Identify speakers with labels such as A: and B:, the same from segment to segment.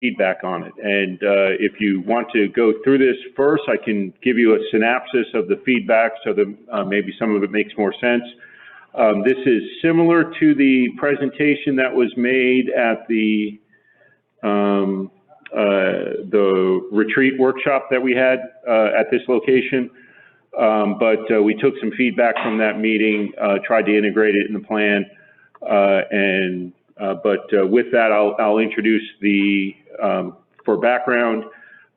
A: feedback on it. And if you want to go through this first, I can give you a synopsis of the feedback so that maybe some of it makes more sense. This is similar to the presentation that was made at the retreat workshop that we had at this location. But we took some feedback from that meeting, tried to integrate it in the plan, but with that, I'll introduce the, for background,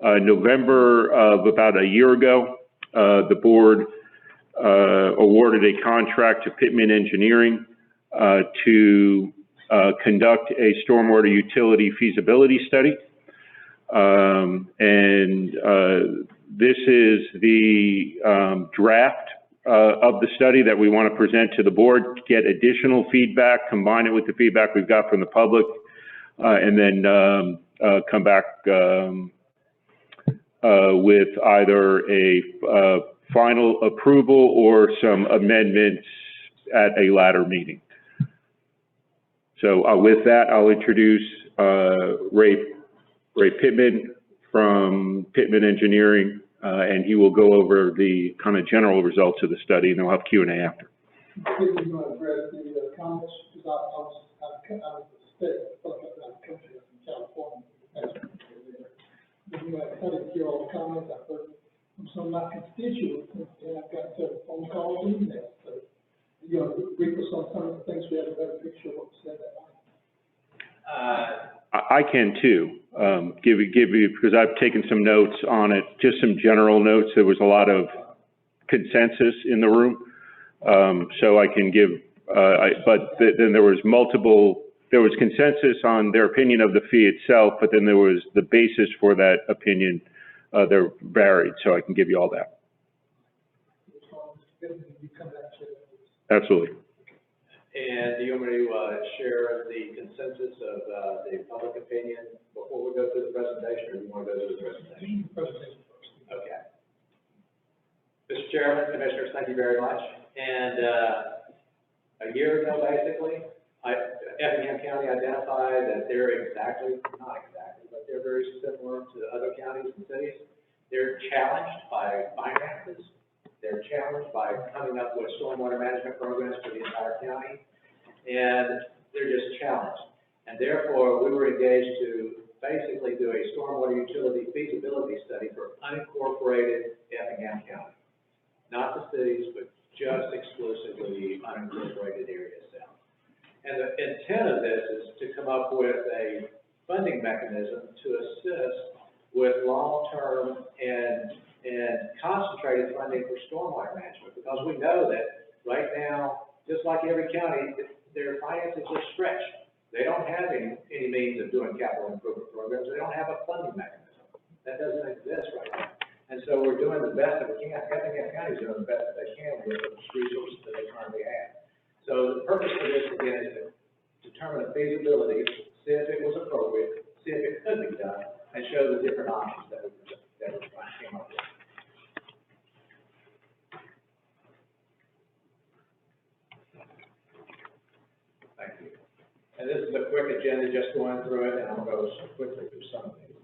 A: November of about a year ago, the board awarded a contract to Pittman Engineering to conduct a stormwater utility feasibility study. This is the draft of the study that we want to present to the board, get additional feedback, combine it with the feedback we've got from the public, and then come back with either a final approval or some amendments at a latter meeting. So with that, I'll introduce Ray Pittman from Pittman Engineering, and he will go over the kind of general results of the study, and then we'll have Q&A after.
B: We're going to address the comments because I was out of the state, out of the country, in California. Anyway, I tried to hear all the comments I've heard from some of my constituents, and I've got several phone calls and emails. So, you know, brief us on some of the things we have a better picture of what we said that night.
A: I can too, give you, because I've taken some notes on it, just some general notes. There was a lot of consensus in the room, so I can give, then there was consensus on their opinion of the fee itself, but then there was the basis for that opinion, they're varied, so I can give you all that. Absolutely.
C: And do you want me to share the consensus of the public opinion before we go through the presentation, or do you want to go through the presentation?
B: Presentation first.
C: Okay. Mr. Chairman, Commissioners, thank you very much. And a year ago, basically, Effingham County identified that they're not exactly, but they're very similar to other counties and cities. They're challenged by finances. They're challenged by coming up with stormwater management programs for the entire county, and they're just challenged. And therefore, we were engaged to basically do a stormwater utility feasibility study for unincorporated Effingham County. Not the cities, but just exclusively the unincorporated area itself. And the intent of this is to come up with a funding mechanism to assist with long-term and concentrated funding for stormwater management, because we know that right now, just like every county, their finances are stretched. They don't have any means of doing capital improvement programs. They don't have a funding mechanism. That doesn't exist right now. And so we're doing the best that we can. Effingham County is doing the best that they can with the resources that they currently have. So the purpose of this, again, is to determine the feasibility, see if it was appropriate, see if it could be done, and show the different options that we came up with. Thank you. And this is a quick agenda, just going through it, and I'll go quickly through some of these.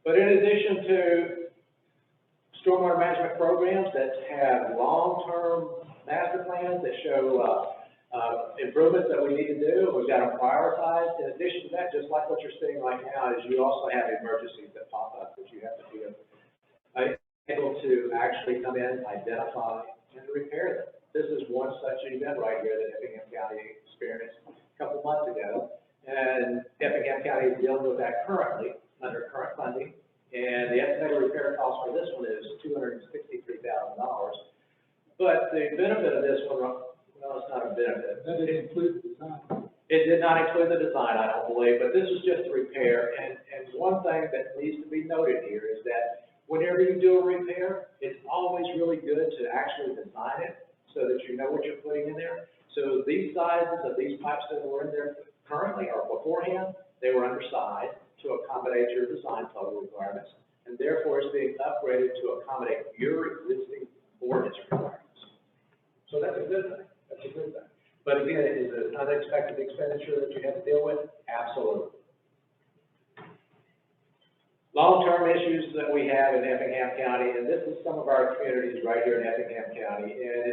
C: But in addition to stormwater management programs that have long-term master plans that show improvements that we need to do, we've got to prioritize. In addition to that, just like what you're seeing right now, is you also have emergencies that pop up that you have to be able to actually come in, identify, and repair them. This is one such event right here that Effingham County experienced a couple months ago, and Effingham County is dealing with that currently under current funding, and the estimated repair cost for this one is $263,000. But the benefit of this one, well, it's not a benefit.
B: That didn't include the design.
C: It did not include the design, I don't believe, but this is just a repair. And one thing that needs to be noted here is that whenever you do a repair, it's always really good to actually design it so that you know what you're putting in there. So these sizes of these pipes that were in there currently or beforehand, they were undersized to accommodate your design total requirements, and therefore it's being upgraded to accommodate your existing ordinance requirements. So that's a good thing. That's a good thing. But again, is it an unexpected expenditure that you have to deal with? Absolutely. Long-term issues that we have in Effingham County, and this is some of our communities right here in Effingham County, and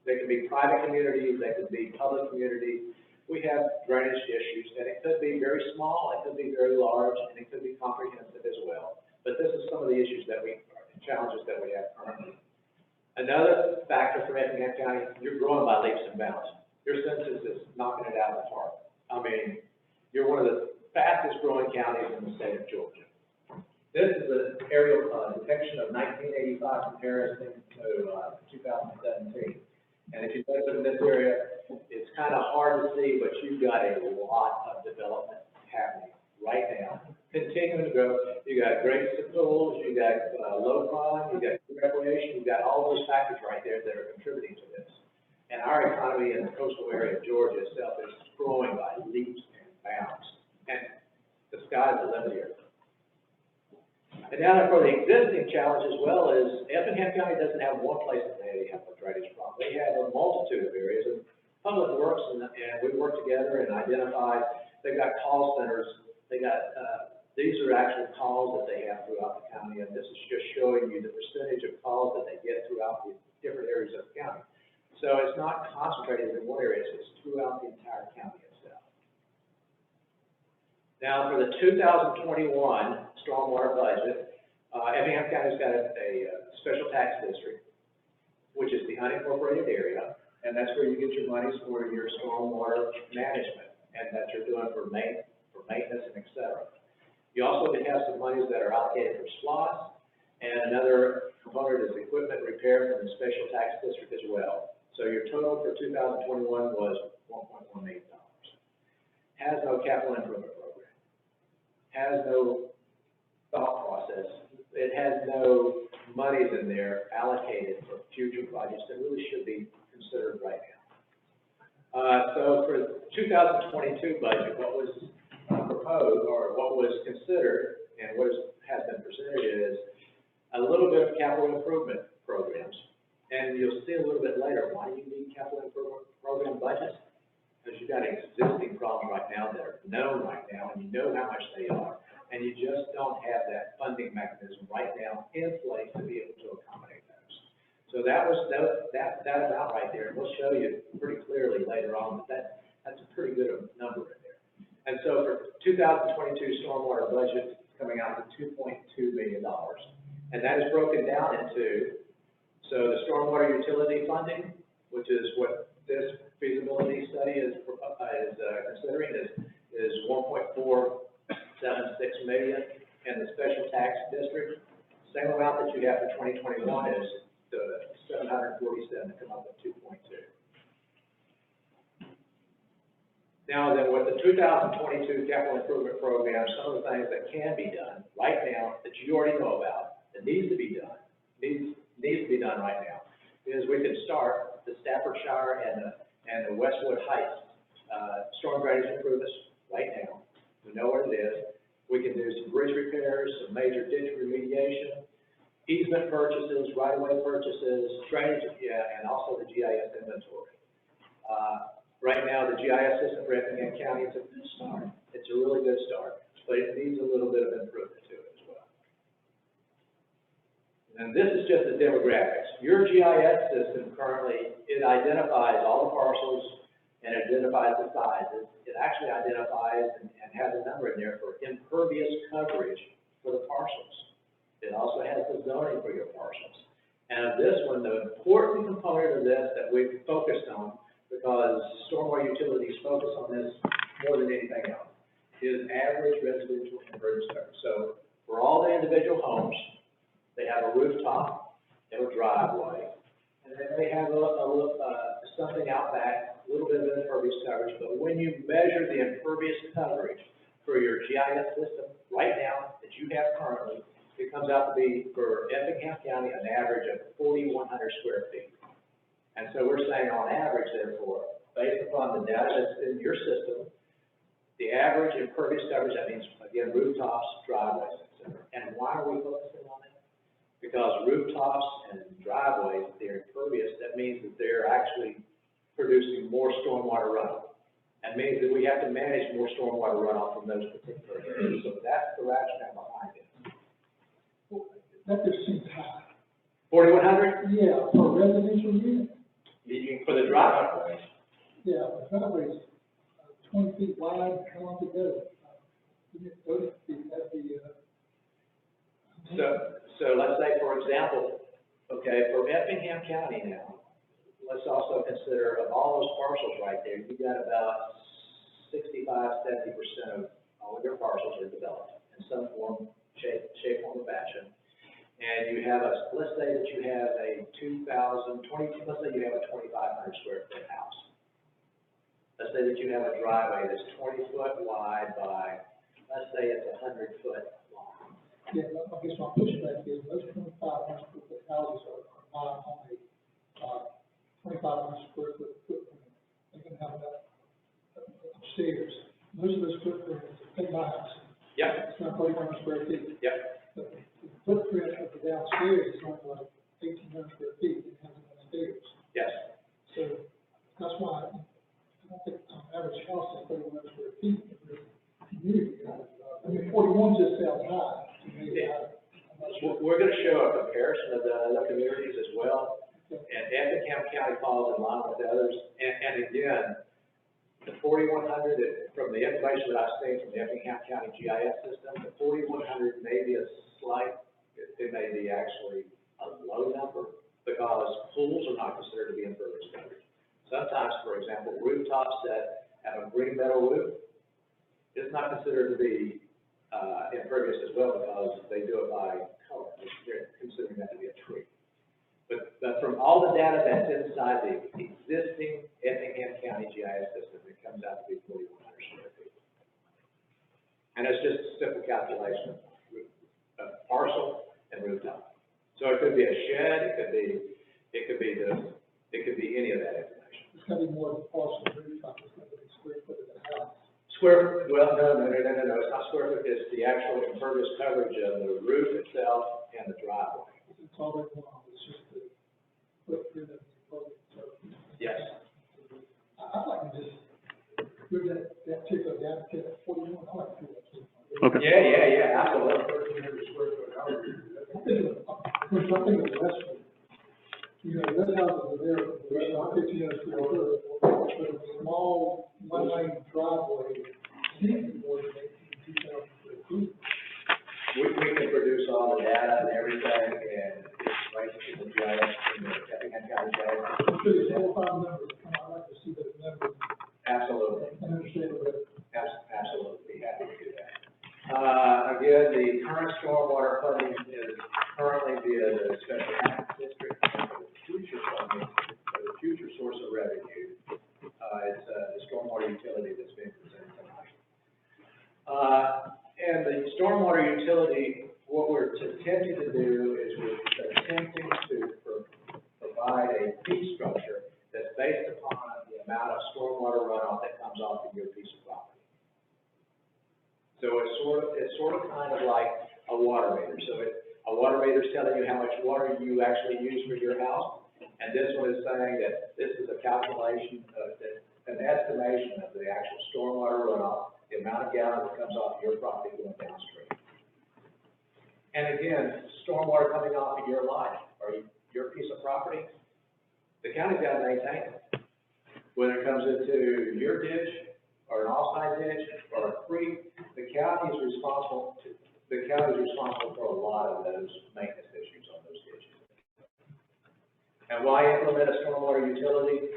C: they could be private communities, they could be public communities. We have drainage issues, and it could be very small, it could be very large, and it could be comprehensive as well. But this is some of the issues challenges that we have currently. Another factor for Effingham County, you're growing by leaps and bounds. Your census is knocking it out of the park. I mean, you're one of the fastest growing counties in the state of Georgia. This is an aerial depiction of 1985 comparison to 2017. And if you look in this area, it's kind of hard to see, but you've got a lot of development happening right now, continuing to grow. You got great schools, you got low crime, you got recreation, you got all those factors right there that are contributing to this. And our economy in the coastal area of Georgia itself is growing by leaps and bounds. And the sky's the limit here. And now for the existing challenge as well is Effingham County doesn't have one place that they have a drainage problem. They have a multitude of areas, and Public Works and we work together and identify. They've got call centers. They got these are actual calls that they have throughout the county, and this is just showing you the percentage of calls that they get throughout the different areas of the county. So it's not concentrated in one area; it's throughout the entire county itself. Now, for the 2021 Stormwater Budget, Effingham County's got a special tax district, which is the unincorporated area, and that's where you get your monies for your stormwater management, and that you're doing for maintenance and et cetera. You also have some monies that are allocated for SPLOST, and another component is equipment repair from the special tax district as well. So your total for 2021 was $1.1 million. Has no capital improvement program. Has no thought process. It has no monies in there allocated for future projects that really should be considered right now. So for the 2022 budget, what was proposed or what was considered and what has been presented is a little bit of capital improvement programs. And you'll see a little bit later, why do you need capital improvement program budgets? Because you've got existing problems right now that are known right now, and you know how much they are, and you just don't have that funding mechanism right now in place to be able to accommodate those. So that amount right there, and we'll show you pretty clearly later on that that's a pretty good number in there. And so for 2022 stormwater budget, it's coming out to $2.2 million, and that is broken down into the stormwater utility funding, which is what this feasibility study is considering, is $1.476 million, and the special tax district, same amount that you have for 2021 is the $747 to come up with 2.2. Now then, with the 2022 capital improvement program, some of the things that can be done right now that you already know about, that needs to be done, needs to be done right now, is we can start the Staffordshire and the Westwood Heights storm drainage improvements right now. We know what it is. We can do some bridge repairs, some major ditch remediation, easement purchases, right-of-way purchases, drainage, and also the GIS inventory. Right now, the GIS system for Effingham County is a good start. It's a really good start, but it needs a little bit of improvement to it as well. And this is just the demographics. Your GIS system currently, it identifies all the parcels and identifies the sizes. It actually identifies and has a number in there for impervious coverage for the parcels. It also has the zoning for your parcels. And this one, the important component of this that we've focused on, because Stormwater Utilities focus on this more than anything else, is average residential impervious coverage. So for all the individual homes, they have a rooftop, they have a driveway, and then they have something out back, a little bit of impervious coverage. But when you measure the impervious coverage for your GIS system right now that you have currently, it comes out to be for Effingham County an average of 4,100 square feet. And so we're saying on average, therefore, based upon the data that's in your system, the average impervious coverage, that means, again, rooftops, driveways, etc. And why are we focusing on that? Because rooftops and driveways, they're impervious. That means that they're actually producing more stormwater runoff. That means that we have to manage more stormwater runoff from those particular areas. So that's the rationale behind it.
B: That just seems high.
C: 4,100?
B: Yeah, for a residential unit,
C: For the driveway?
B: yeah, the driveway's 20 feet wide, how long to go? 30 feet, that'd be,
C: So let's say, for example, okay, for Effingham County now, let's also consider of all those parcels right there, you got about 65–70% of all of your parcels are developed in some form, shape, form, or fashion. And you have let's say that you have a 2,020, let's say you have a 2,500 square foot house. Let's say that you have a driveway that's 20 foot wide by, let's say it's 100 foot long.
B: yeah, I guess my pushback is most 2,500 square foot houses are not on a, 2,500 square foot footprint. They can have that upstairs. Most of those footprints, take my house.
C: Yep.
B: It's not 3,100 square feet.
C: Yep.
B: But the footprint of the downstairs is only like 1,800 square feet, it has it upstairs.
C: Yes.
B: So that's why I don't think an average house is 3,100 square feet in this community. I mean, 41 just sounds high to me.
C: Yeah.
B: I'm not sure.
C: We're going to show a comparison of the other communities as well. And Effingham County falls in line with the others. And again, the 4,100, from the information that I've seen from the Effingham County GIS system, the 4,100 may be a slight, it may be actually a low number because pools are not considered to be impervious coverage. Sometimes, for example, rooftops that have a green metal roof, it's not considered to be impervious as well because they do it by color. They're considering that to be a tree. But from all the data that's inside the existing Effingham County GIS system, it comes out to be 4,100 square feet. And it's just a simple calculation of parcel and rooftop. So it could be a shed, it could be any of that information.
B: It's gonna be more of a parcel rooftop, it's gonna be square foot of the house.
C: Well, no, it's not square foot, it's the actual impervious coverage of the roof itself and the driveway.
B: It's all they want, it's just the footprint of the impervious surface.
C: Yes.
B: I'd like to just move that particular down to 41, I'd like to do that too.
A: Okay.
C: Yeah, absolutely.
B: 1,300 square foot house. I think of the rest, you know, those houses are there, they're not 1,500 square foot, but a small one-lane driveway, can't be more than 2,000 square feet.
C: We can produce all the data and everything, and it's right in the GIS, in the Effingham County GIS.
B: I'm sure there's 4 or 5 numbers, I'd like to see those numbers
C: Absolutely,
B: and understand the rest.
C: absolutely, be happy to do that. Again, the current stormwater funding is currently via the special tax district, and for the future funding, for the future source of revenue, it's the stormwater utility that's being presented tonight. And the stormwater utility, what we're attempting to do is we're attempting to provide a fee structure that's based upon the amount of stormwater runoff that comes off of your piece of property. So it's sort of kind of like a water meter. So a water meter is telling you how much water you actually use for your house, and this one is saying that this is a calculation of an estimation of the actual stormwater runoff, the amount of gallons that comes off your property going downstream. And again, stormwater coming off of your line or your piece of property, the county's got to maintain it. Whether it comes into your ditch or an offsite ditch or a creek, the county is responsible for a lot of those maintenance issues on those ditches. And why implement a stormwater utility?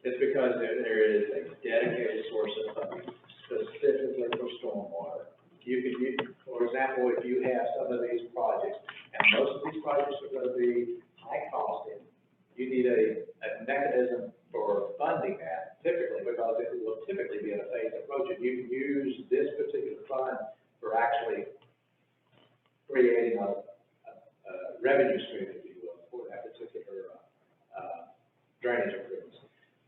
C: It's because there is a dedicated source of funding specifically for stormwater. You could use, for example, if you have some of these projects, and most of these projects are going to be high costing, you need a mechanism for funding that, typically, because it will typically be in a phased approach, and you can use this particular fund for actually creating a revenue stream, if you will, for that particular drainage improvements.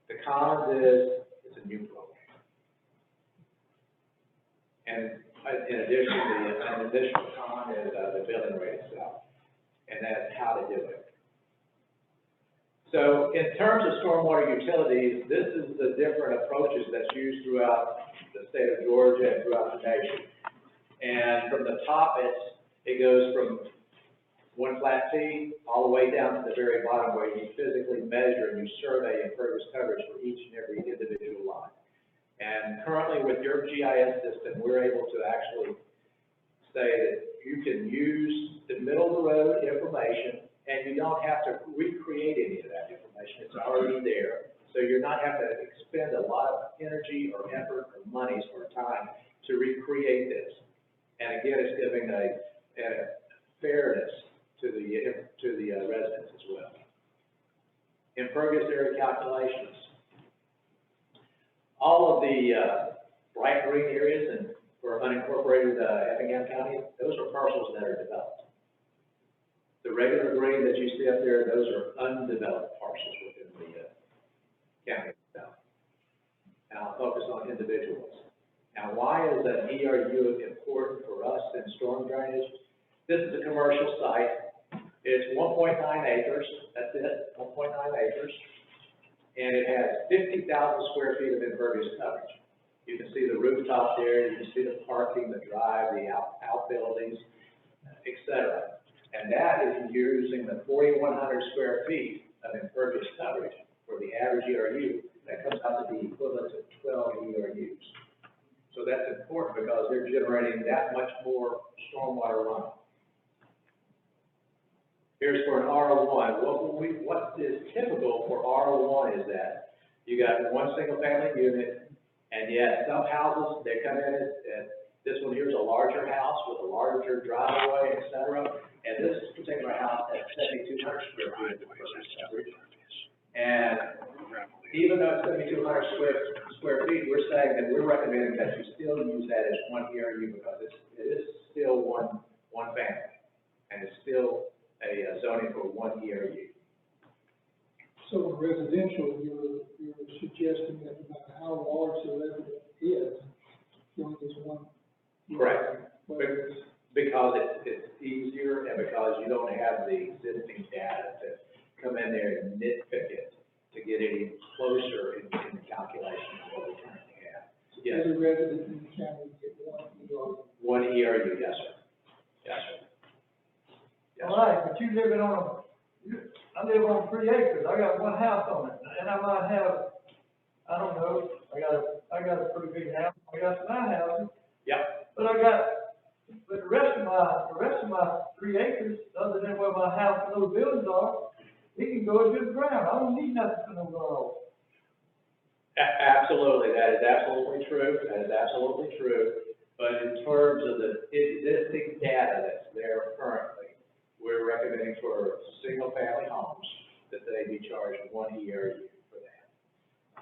C: The cons is it's a new program. And in addition, an additional con is the billing rate itself, and that's how to do it. So in terms of stormwater utilities, this is the different approaches that's used throughout the state of Georgia and throughout the nation. And from the top, it goes from one flat fee, all the way down to the very bottom where you physically measure and you survey impervious coverage for each and every individual lot. And currently with your GIS system, we're able to actually say that you can use the middle of the road information and you don't have to recreate any of that information. It's already there. So you're not having to expend a lot of energy or effort or monies or time to recreate this. And again, it's giving a fairness to the residents as well. Impervious area calculations. All of the bright green areas and for unincorporated Effingham County, those are parcels that are developed. The regular green that you see up there, those are undeveloped parcels within the county itself. Now I'll focus on individuals. Now, why is an ERU important for us in storm drainage? This is a commercial site. It's 1.9 acres. That's it, 1.9 acres. And it has 50,000 square feet of impervious coverage. You can see the rooftop there. You can see the parking, the drive, the outbuildings, et cetera. And that is using the 4,100 square feet of impervious coverage for the average ERU. That comes out to be equivalent to 12 ERUs. So that's important because they're generating that much more stormwater runoff. Here's for an R01. What is typical for R01 is that you got one single family unit, and yet some houses, they come in at this one here's a larger house with a larger driveway, et cetera. And this particular house has 7,200 square feet of impervious coverage. And even though it's 7,200 square feet, we're saying that we're recommending that you still use that as one ERU because it is still one family, and it's still a zoning for one ERU.
B: So in residential, you're suggesting that no matter how large the resident is, you only use one.
C: Correct. Because it's easier and because you don't have the existing data to come in there and nitpick it to get any closer in the calculation of what we currently have. Yes.
B: Every resident in the county get one ERU.
C: One ERU, yes, sir. Yes, sir. Yes,
D: All right, but you living on I live on 3 acres, I got one house on it, and I might have, I don't know, I got a pretty big house, I got some houses.
C: Yep.
D: But the rest of my 3 acres, other than where my house and those buildings are, it can go into the ground, I don't need nothing for no runoff.
C: Absolutely, that is absolutely true, but in terms of the existing data that's there currently, we're recommending for single-family homes that they be charged one ERU for that.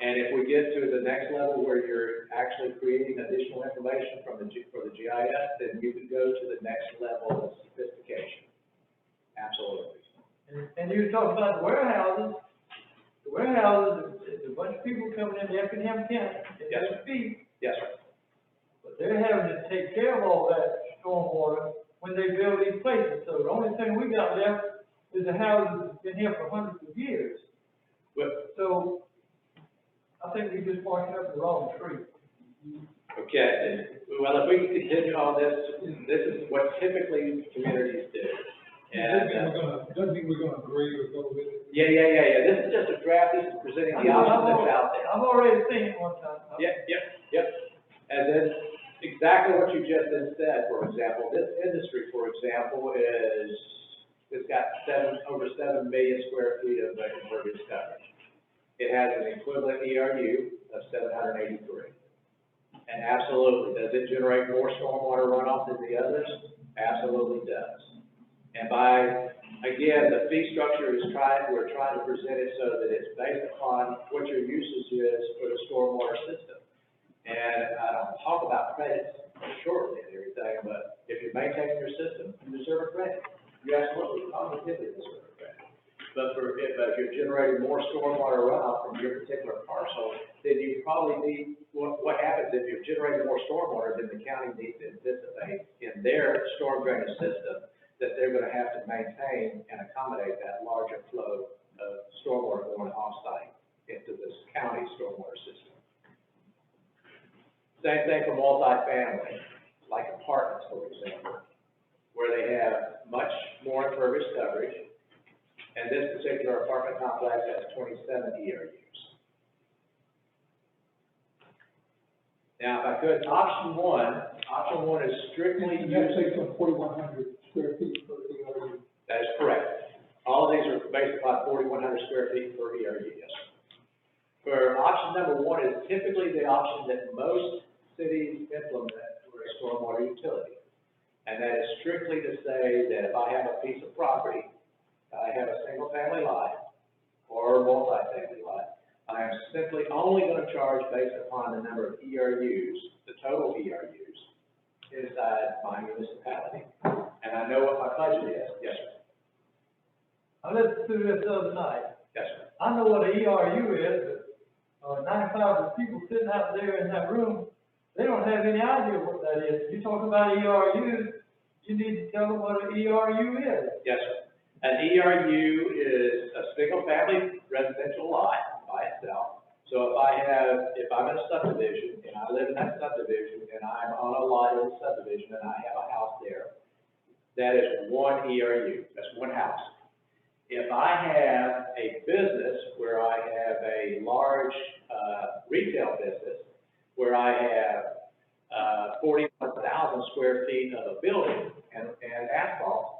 C: And if we get to the next level where you're actually creating additional information for the GIS, then you can go to the next level of sophistication. Absolutely.
D: And you talk about the warehouses, there's a bunch of people coming into Effingham County,
C: Yes, sir.
D: feet,
C: Yes, sir.
D: but they're having to take care of all that stormwater when they build these places. So the only thing we got left is the houses that's been here for hundreds of years.
C: Well,
D: So I think we just barking up the wrong tree.
C: okay, well, if we can continue on this is what typically communities do. And,
B: Doesn't mean we're gonna agree or go with it.
C: yeah, this is just a draft, this is presenting the options that's out there.
D: I've already seen it one time.
C: Yep. And then exactly what you just said, for example, this industry, for example, it's got over 7 million square feet of impervious coverage. It has an equivalent ERU of 783. And absolutely, does it generate more stormwater runoff than the others? Absolutely does. And again, the fee structure we're trying to present it so that it's based upon what your usage is for the stormwater system. And I'll talk about credits shortly and everything, but if you're maintaining your system, you deserve a credit. You absolutely positively deserve a credit. But if you're generating more stormwater runoff from your particular parcel, then you probably need, what happens if you're generating more stormwater, then the county needs to anticipate in their storm drainage system that they're going to have to maintain and accommodate that larger flow of stormwater going off-site into this county stormwater system. Same thing for multifamily, like apartments, for example, where they have much more impervious impervious coverage, and this particular apartment complex has 27 ERUs. Now, if I could, option one is strictly
B: And that
C: used.
B: takes on 4,100 square feet per ERU.
C: That is correct. All of these are based upon 4,100 square feet per ERU, yes. For option number one is typically the option that most cities implement for a stormwater utility. And that is strictly to say that if I have a piece of property, I have a single family lot or a multi-family lot, I am simply only going to charge based upon the number of ERUs, the total ERUs, inside my municipality. And I know what my budget is. Yes, sir.
D: I listened to this the other night.
C: Yes, sir.
D: I know what an ERU is, but 95 of the people sitting out there in that room, they don't have any idea what that is. You talk about ERUs, you need to tell them what an ERU is.
C: Yes, sir. An ERU is a single-family residential lot by itself. So if I'm in a subdivision, and I live in that subdivision, and I'm on a lot in the subdivision, and I have a house there, that is one ERU, that's one house. If I have a business where I have a large, retail business, where I have, 41,000 square feet of a building and asphalt,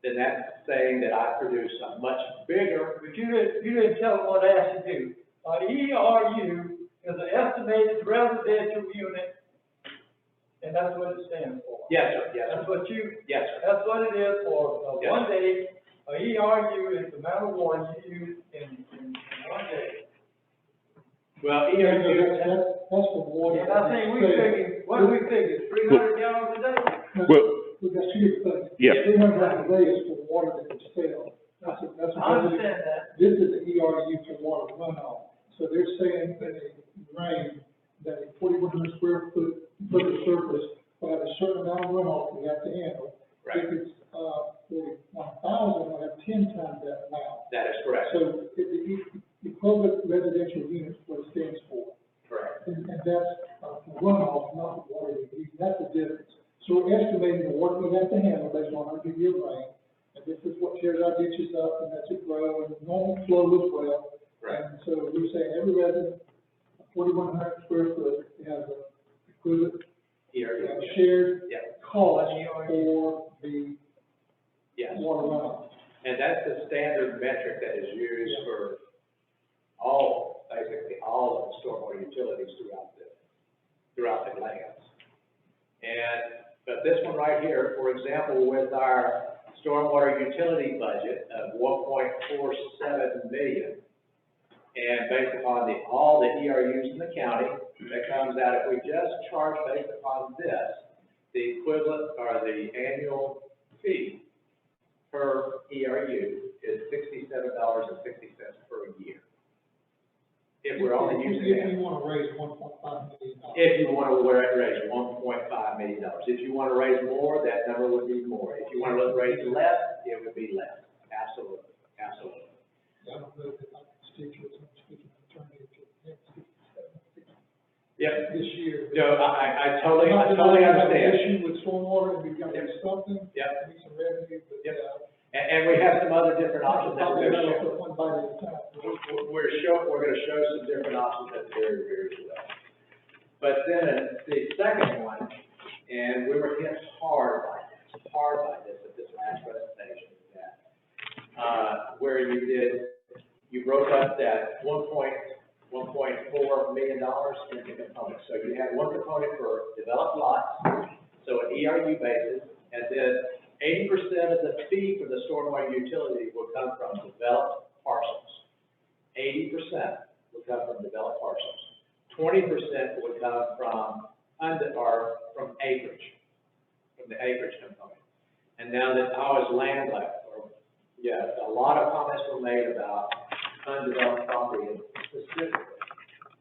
C: then that's saying that I produce a much bigger.
D: But you didn't tell them what I asked you to do. ERU is an estimated residential unit, and that's what it stands for.
C: Yes, sir, yes, sir.
D: That's what you,
C: Yes, sir.
D: that's what it is for,
C: Yes.
D: one day. ERU is the amount of water you use in 1 day.
C: Well,
B: Yeah,
C: ERU,
B: that's for water.
D: And I think we figured, what do we figure, 300 gallons a day?
A: Well,
B: We got two things.
A: Yeah.
B: 300 gallons a day is for water that can sell. That's
D: I understand that.
B: This is the ERU for water runoff. So they're saying that a rain, that a 4,100 square foot of surface will have a certain amount of runoff we have to handle.
C: Right.
B: If it's, 41,000, we'll have 10 times that amount.
C: that is correct.
B: So the equivalent residential unit is what it stands for.
C: Correct.
B: And that's, for runoff, not the water we use. That's the difference. So we're estimating the water we have to handle based on 100-year rain. And this is what tears our ditches up, and that's it grow, and normal flow as well.
C: Right.
B: And so we're saying every resident, 4,100 square foot, has a equivalent,
C: ERU,
B: shared
C: yeah,
B: cost for the
C: yes.
B: water runoff.
C: And that's the standard metric that is used for basically all of the stormwater utilities throughout the lands. But this one right here, for example, with our stormwater utility budget of 1.47 million, and based upon all the ERUs in the county, that comes out, if we just charge based upon this, the equivalent or the annual fee per ERU is $67.60 per year. If we're only using that.
B: If you want to raise $1.5 million.
C: If you want to raise $1.5 million. If you want to raise more, that number would be more. If you want to raise less, it would be less. Absolutely, absolutely.
B: I don't know if my constituents are speaking attorney to next
C: Yep.
B: this year.
C: No, I totally understand.
B: Issue with stormwater, and we've got to do something.
C: Yep.
B: Need some revenue, but,
C: Yep. And we have some other different options that we're going to show.
B: One bite at a time.
C: We're going to show some different options that's very, very well. But then the second one, and we were hit hard by this at this last presentation, that, where you broke up that $1.4 million into components. So you had one component for developed lots, so an ERU basis, and then 80% of the fee for the stormwater utility will come from developed parcels. 80% will come from developed parcels. 20% would come from acreage, from the acreage component. And now that I was a lot of comments were made about undeveloped property specifically.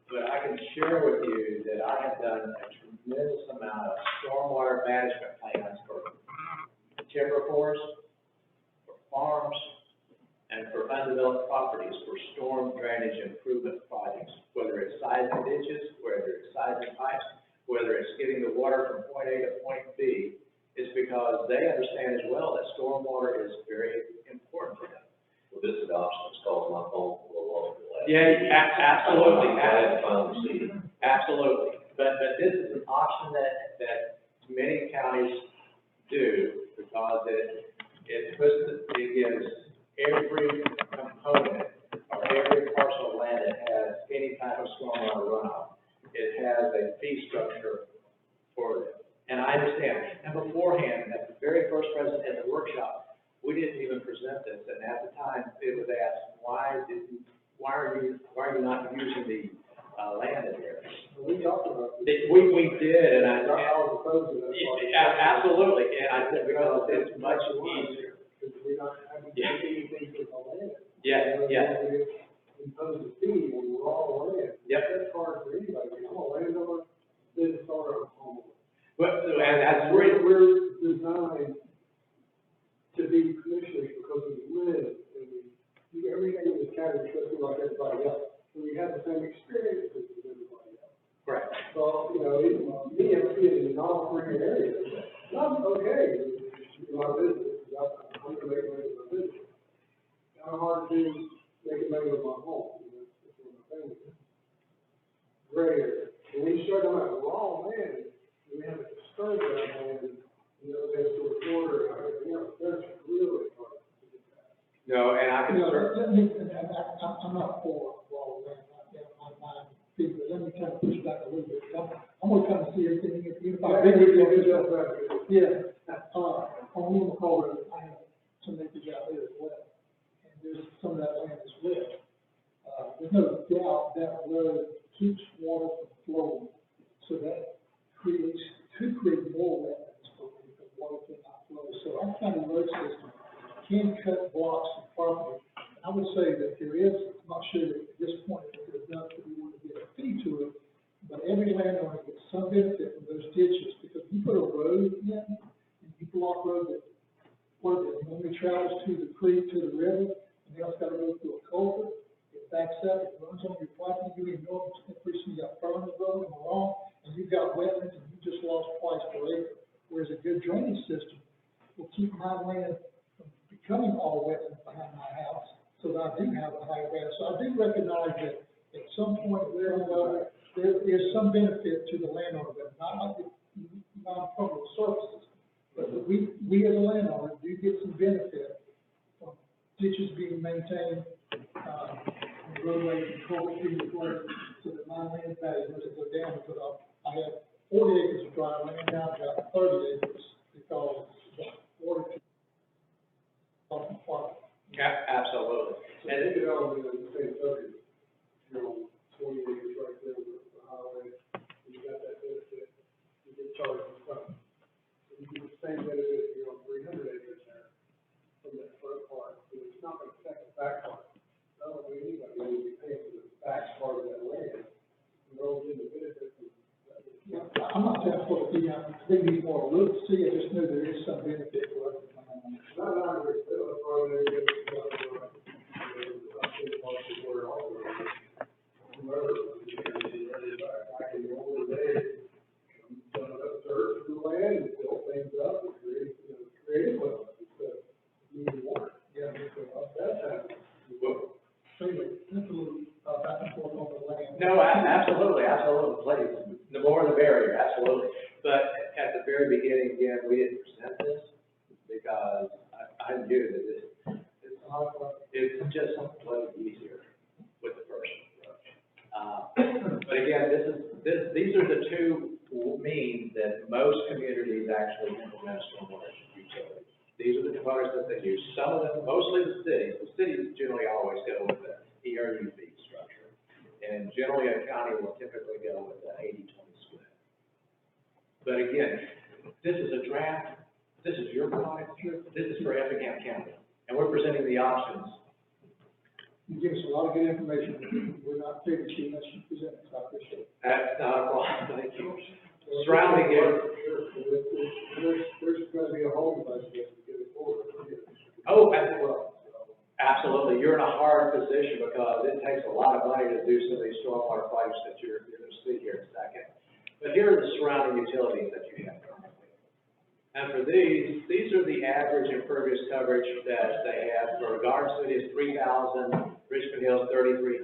C: But I can share with you that I have done a tremendous amount of stormwater management plans for timber forests, for farms, and for undeveloped properties for storm drainage improvement projects, whether it's sizing ditches, whether it's sizing pipes, whether it's getting the water from point A to point B is because they understand as well that stormwater is very important to them.
E: Well, this adoption has caused my phone to blow off the last.
C: Yeah, absolutely,
E: I'm glad to finally see it.
C: absolutely. But this is an option that many counties do because it gives every component or every parcel of land that has any type of stormwater runoff, it has a fee structure for it. And I understand. And beforehand, at the very first present at the workshop, we didn't even present this. And at the time, it was asked, why are you not using the land in here?
B: We talked about this.
C: We did, and
B: I was opposed to that.
C: absolutely, and I said because it's much easier.
B: Because we're not having to do anything to the land.
C: Yeah, yeah,
B: Impose a fee on raw land.
C: Yep.
B: That's hard for anybody. I'm a landowner, business owner, I'm a homeowner.
C: but, and that's where,
B: We're designed to be commissioners because we live and we do everything in this county, especially like everybody else. So we have the same experiences as everybody else.
C: right,
B: So, you know, me, I'm being in all three areas. I'm okay in my business, I'm gonna make money with my business. Kind of hard to make money with my home, you know, that's what my family is. Gray area. And when you start talking about raw land, and we have to disturb that land, you know, they have to record or everything else, that's really hard to get that.
C: no, and I can
B: You know,
C: certainly,
B: I'm not for raw land, I'm not big, but let me kind of push back a little bit. I'm gonna kind of see everything in unified. Yeah, on Little McCall Road, I have some acres out there as well, and there's some of that land as well. There's no doubt that road keeps water from flowing, so that could create more wetlands for the water cannot flow. So our county road system can cut blocks of property. I would say that there is, I'm not sure that at this point if it's enough that we want to get a fee to it, but every landowner gets some benefit from those ditches, because you put a road in, and you block road that, normally travels to the creek, to the river, and now it's gotta go through a culvert, it backs up, it runs on your property, you ignore it, pretty soon you got furnace road and along, and you've got wetlands, and you just lost twice per acre. Whereas a good drainage system will keep my land from becoming all wetlands behind my house, so that I do have a higher value. So I do recognize that at some point there is some benefit to the landowner, but not like the non-public services. But we as a landowner do get some benefit from ditches being maintained, roadways and culverts being replaced, so that my land value doesn't go down, because I have 40 acres of dry land, now I've got 30 acres, because the water off the farm.
C: absolutely.
B: So they could all be on the same subject, you know, 20 acres right there with the highway, and you got that benefit, you get charged for something. So you get the same benefit if you're on 300 acres there from that front part, so it's not gonna affect the back part. Not only anybody will be paying for the back part of that land, and they'll get the benefit from that. Yeah, I'm not saying for the, I think these more looks to you, I just know there is some benefit for us. Not every, they'll throw in there, I can over there, dump up dirt to the land and fill things up and create wetlands instead of moving water. Yeah, that's happening. So anyway, that's a little, back and forth on the land.
C: No, absolutely, please. The more the merrier, absolutely. But at the very beginning, again, we didn't present this because I knew that it's just a little easier with the first approach. But again, these are the two means that most communities actually implement stormwater utilities. These are the components that they use. Some of them, mostly the cities generally always go with the ERU fee structure. And generally a county will typically go with the 80-20 split. But again, this is a draft, this is your product, this is for Effingham County, and we're presenting the options.
B: You give us a lot of good information. We're not figuring too much to present, so I appreciate it.
C: That's not a problem, thank you. Surrounding it.
B: There's gonna be a whole bunch of this to get it forward.
C: Oh, absolutely. You're in a hard position because it takes a lot of money to do some of these stormwater projects that you're going to see here in a second. But here are the surrounding utilities that you have currently. And for these are the average impervious coverage that they have. For Garden City is 3,000, Richmond Hills 3,300,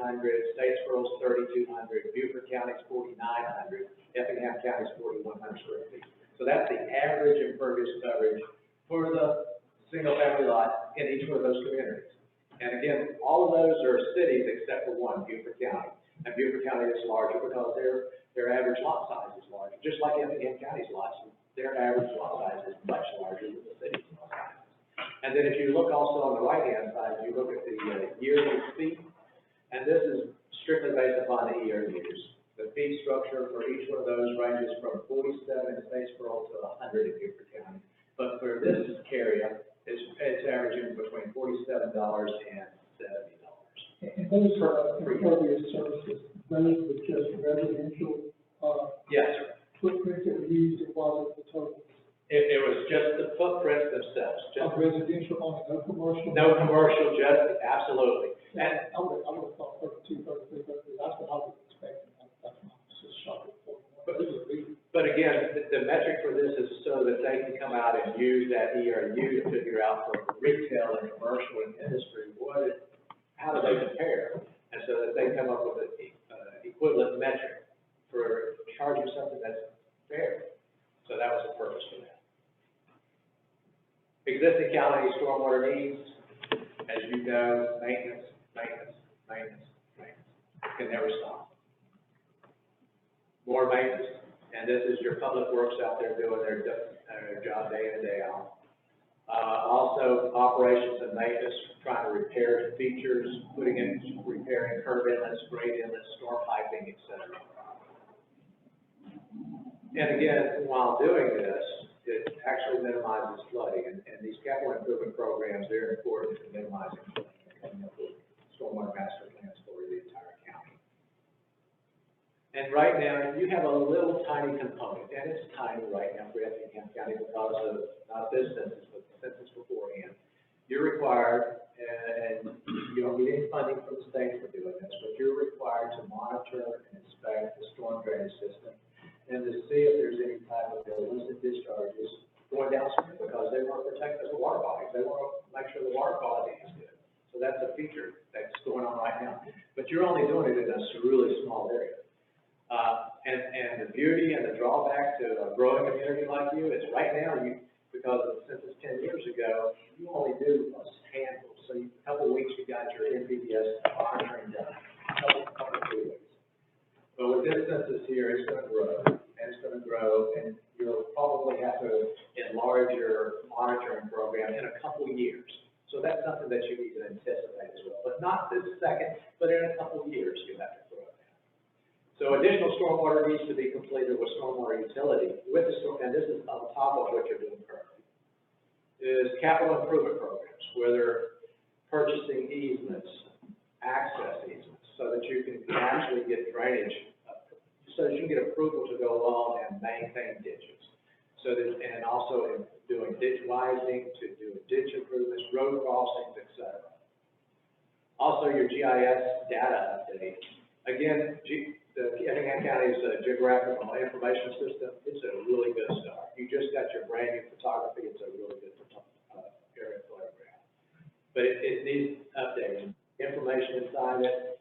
C: Statesboro's 3,200, Beaufort County's 4,900, Effingham County's 4,100 square feet. So that's the average impervious coverage for the single-family lot in each one of those communities. And again, all of those are cities except for one, Beaufort County. And Beaufort County is larger because their average lot size is larger, just like Effingham County's lots. Their average lot size is much larger than the city's lot size. And then if you look also on the right-hand side, you look at the yearly fee, and this is strictly based upon the year meters. The fee structure for each one of those ranges from 47 in Statesboro to 100 in Beaufort County. But for this area, it's averaging between $47 and $70.
B: And those impervious services, those were just residential,
C: Yes, sir.
B: footprints that were used, it wasn't the total.
C: It was just the footprints themselves,
B: Of residential only, no commercial?
C: no commercial, just, absolutely. And
B: I would have thought 32, 33, that's what I was expecting, that's my, just shocked for.
C: But again, the metric for this is so that they can come out and use that ERU to figure out for retail and commercial and industry, how do they compare? And so that they come up with an equivalent metric for charging something that's fair. So that was the purpose for that. Existing county stormwater needs, as you know, maintenance, can never stop. More maintenance, and this is your public works out there doing their job day in and day out. Also, operations and maintenance, trying to repair features, repairing curb inlets, grade inlets, storm piping, etc. And again, while doing this, it actually minimizes flooding, and these capital improvement programs, they're important to minimizing flooding and coming up with stormwater master plans for the entire county. And right now, you have a little tiny component, and it's tiny right now for Effingham County because of not this census, but the census beforehand. You're required, and you don't get any funding from the state for doing this, but you're required to monitor and inspect the storm drainage system and to see if there's any type of illicit discharges going downstream, because they want to protect the water bodies. They want to make sure the water quality is good. So that's a feature that's going on right now. But you're only doing it in a really small area. And the beauty and the drawback to a growing community like you is right now, because since it's 10 years ago, you only do a handful. So a couple of weeks, you got your Impervious monitoring done, a couple of weeks. But with this census here, it's going to grow, and it's going to grow, and you'll probably have to enlarge your monitoring program in a couple of years. So that's something that you need to anticipate as well, but not this second, but in a couple of years, you have to grow that. So additional stormwater needs to be completed with Stormwater Utility, and this is on top of what you're doing currently, is capital improvement programs, whether purchasing easements, access easements, so that you can actually get drainage, so that you can get approval to go along and maintain ditches. So that, and also in doing ditch widening, to do ditch improvements, road crossings, etc. Also your GIS data update. Again, the Effingham County's geographical information system, it's a really good start. You just got your brand new photography, it's a really good aerial photograph. But it needs updating. Information inside it.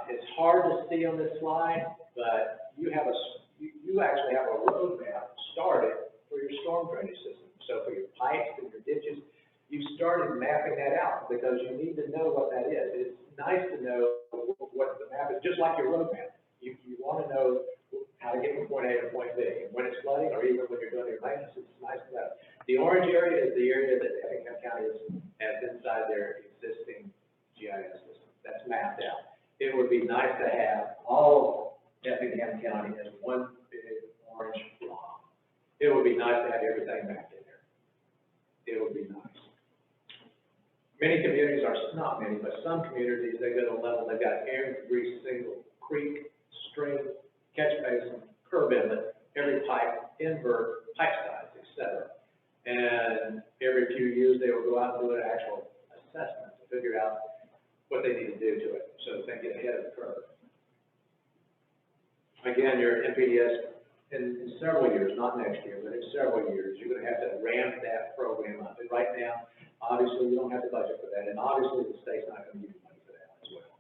C: It's hard to see on this slide, but you actually have a roadmap started for your storm drainage system. So for your pipes and your ditches, you started mapping that out because you need to know what that is. It's nice to know what the map is, just like your roadmap. You want to know how to get from point A to point B. And when it's flooding, or even when you're doing your maintenance, it's nice to know. The orange area is the area that Effingham County has inside their existing GIS system. That's mapped out. It would be nice to have all of Effingham County as one big orange block. It would be nice to have everything mapped in there. It would be nice. Many communities are, not many, but some communities, they go to a level, they've got every single creek, stream, catch basin, curb inlet, every pipe, invert, pipe size, etc. And every few years, they will go out and do an actual assessment to figure out what they need to do to it, so that they get ahead of the curve. Again, your MPDS in several years, not next year, but in several years, you're gonna have to ramp that program up. And right now, obviously, we don't have the budget for that, and obviously, the state's not gonna give you money for that as well.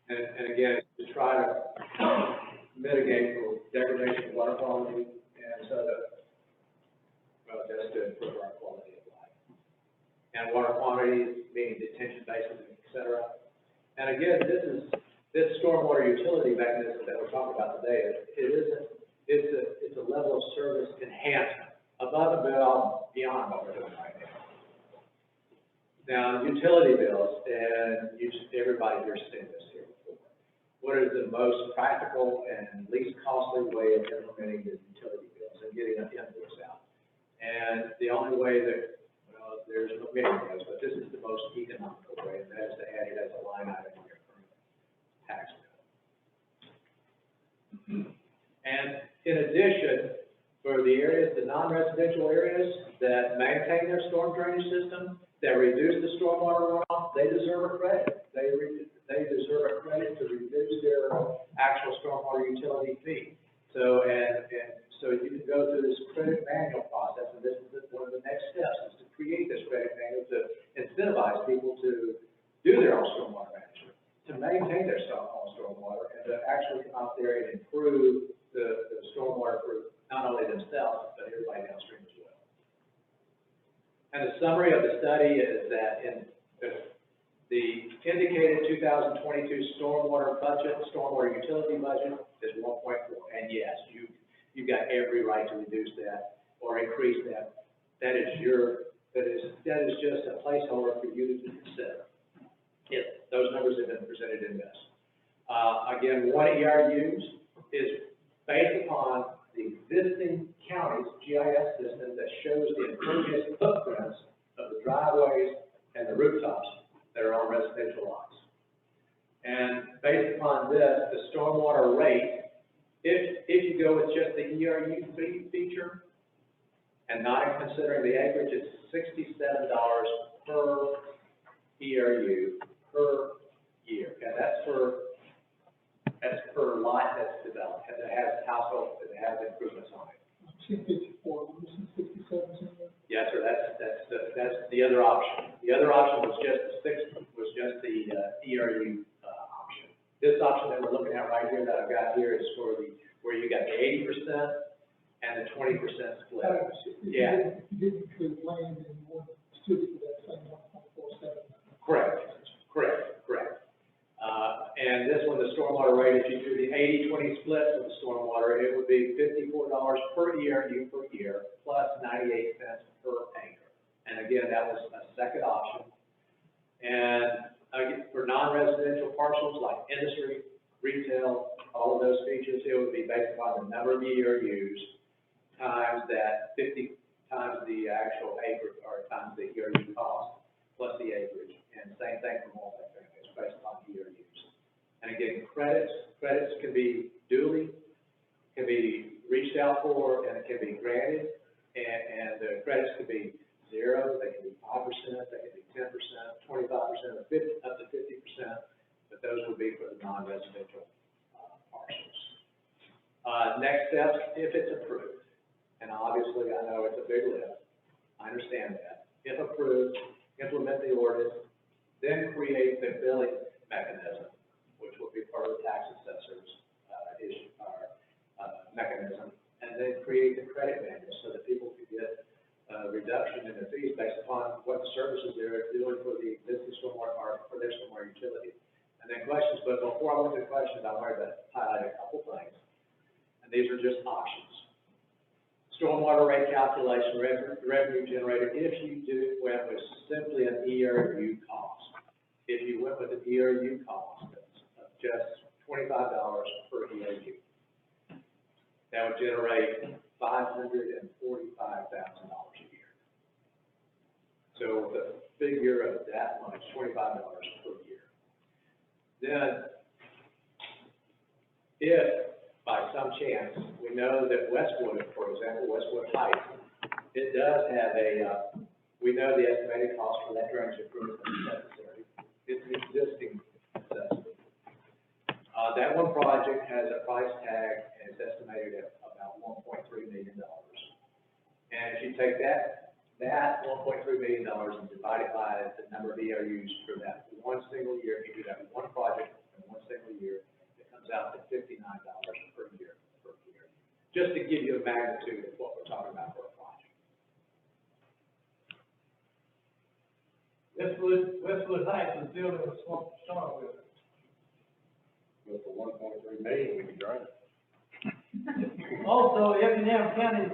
C: And again, to try to mitigate for degradation of water quality, and so that, well, just to improve our quality of life. And water quantities, meaning detention basins, et cetera. And again, this stormwater utility mechanism that we're talking about today, it's a level of service enhancement above and beyond what we're doing right now. Now, utility bills, and everybody here's seen this here before. What is the most practical and least costly way of implementing the utility bills and getting an invoice out? And the only way that, well, there's many ways, but this is the most economical way, and that is to add it as a line item on your current tax bill. And in addition, for the areas, the non-residential areas that maintain their storm drainage system, that reduce the stormwater runoff, they deserve a credit. They deserve a credit to reduce their actual stormwater utility fee. So, so you can go through this credit manual process, and this is one of the next steps, is to create this credit manual to incentivize people to do their own stormwater management, to maintain their own stormwater, and to actually come out there and improve the stormwater for not only themselves, but everybody downstream as well. And the summary of the study is that in the indicated 2022 stormwater budget, stormwater utility budget is 1.4, and yes, you've got every right to reduce that or increase that. That is just a placeholder for you to consider. If those numbers have been presented in this. Again, one ERUs is based upon the existing county's GIS system that shows the impervious footprints of the driveways and the rooftops that are on residential lots. And based upon this, the stormwater rate, if you go with just the ERU feature and not considering the acreage, it's $67 per ERU per year. And that's per lot that's developed, that has household, that has improvements on it.
B: I'm seeing 54, I'm missing 67 somewhere.
C: Yes, sir, that's the other option. The other option was just the ERU option. This option that we're looking at right here that I've got here is for where you got the 80% and the 20% split. Yeah.
B: You didn't include land and you want to still get to that same 1.47.
C: Correct. And this one, the stormwater rate, if you do the 80-20 split of the stormwater, it would be $54 per ERU per year, plus 98 cents per acre. And again, that was a second option. And for non-residential parcels like industry, retail, all of those features, it would be based upon the number of ERUs times that 50 times the actual acre, or times the ERU cost, plus the acreage. And same thing for multifamily, it's based upon ERUs. And again, credits can be reached out for, and it can be granted, and the credits can be 0, they can be 5%, they can be 10%, 25%, or 50, up to 50%, but those would be for the non-residential parcels. Next steps, if it's approved, and obviously I know it's a big lift, I understand that. If approved, implement the ordinance, then create the billing mechanism, which will be part of the tax assessor's mechanism, and then create the credit manual so that people can get a reduction in their fees based upon what the services they're doing for the existing stormwater, or for their stormwater utility. And then questions, but before I went to questions, I wanted to highlight a couple things, and these are just options. Stormwater rate calculation, revenue generated, if you went with simply an ERU cost. If you went with an ERU cost of just $25 per ERU, that would generate $545,000 a year. So with a figure of that much, $25 per year. Then, if by some chance, we know that Westwood, for example, Westwood Heights, it does have we know the estimated cost for that drainage improvement is necessary. It's an existing necessity. That one project has a price tag and it's estimated at about $1.3 million. And if you take that $1.3 million and divide it by the number of ERUs for that one single year, if you do that one project in one single year, it comes out to $59 per year. Just to give you a magnitude of what we're talking about for a project.
D: Westwood Heights is building a Stormwater.
E: With the 1.3 million, we can drain it.
D: Also, Effingham County,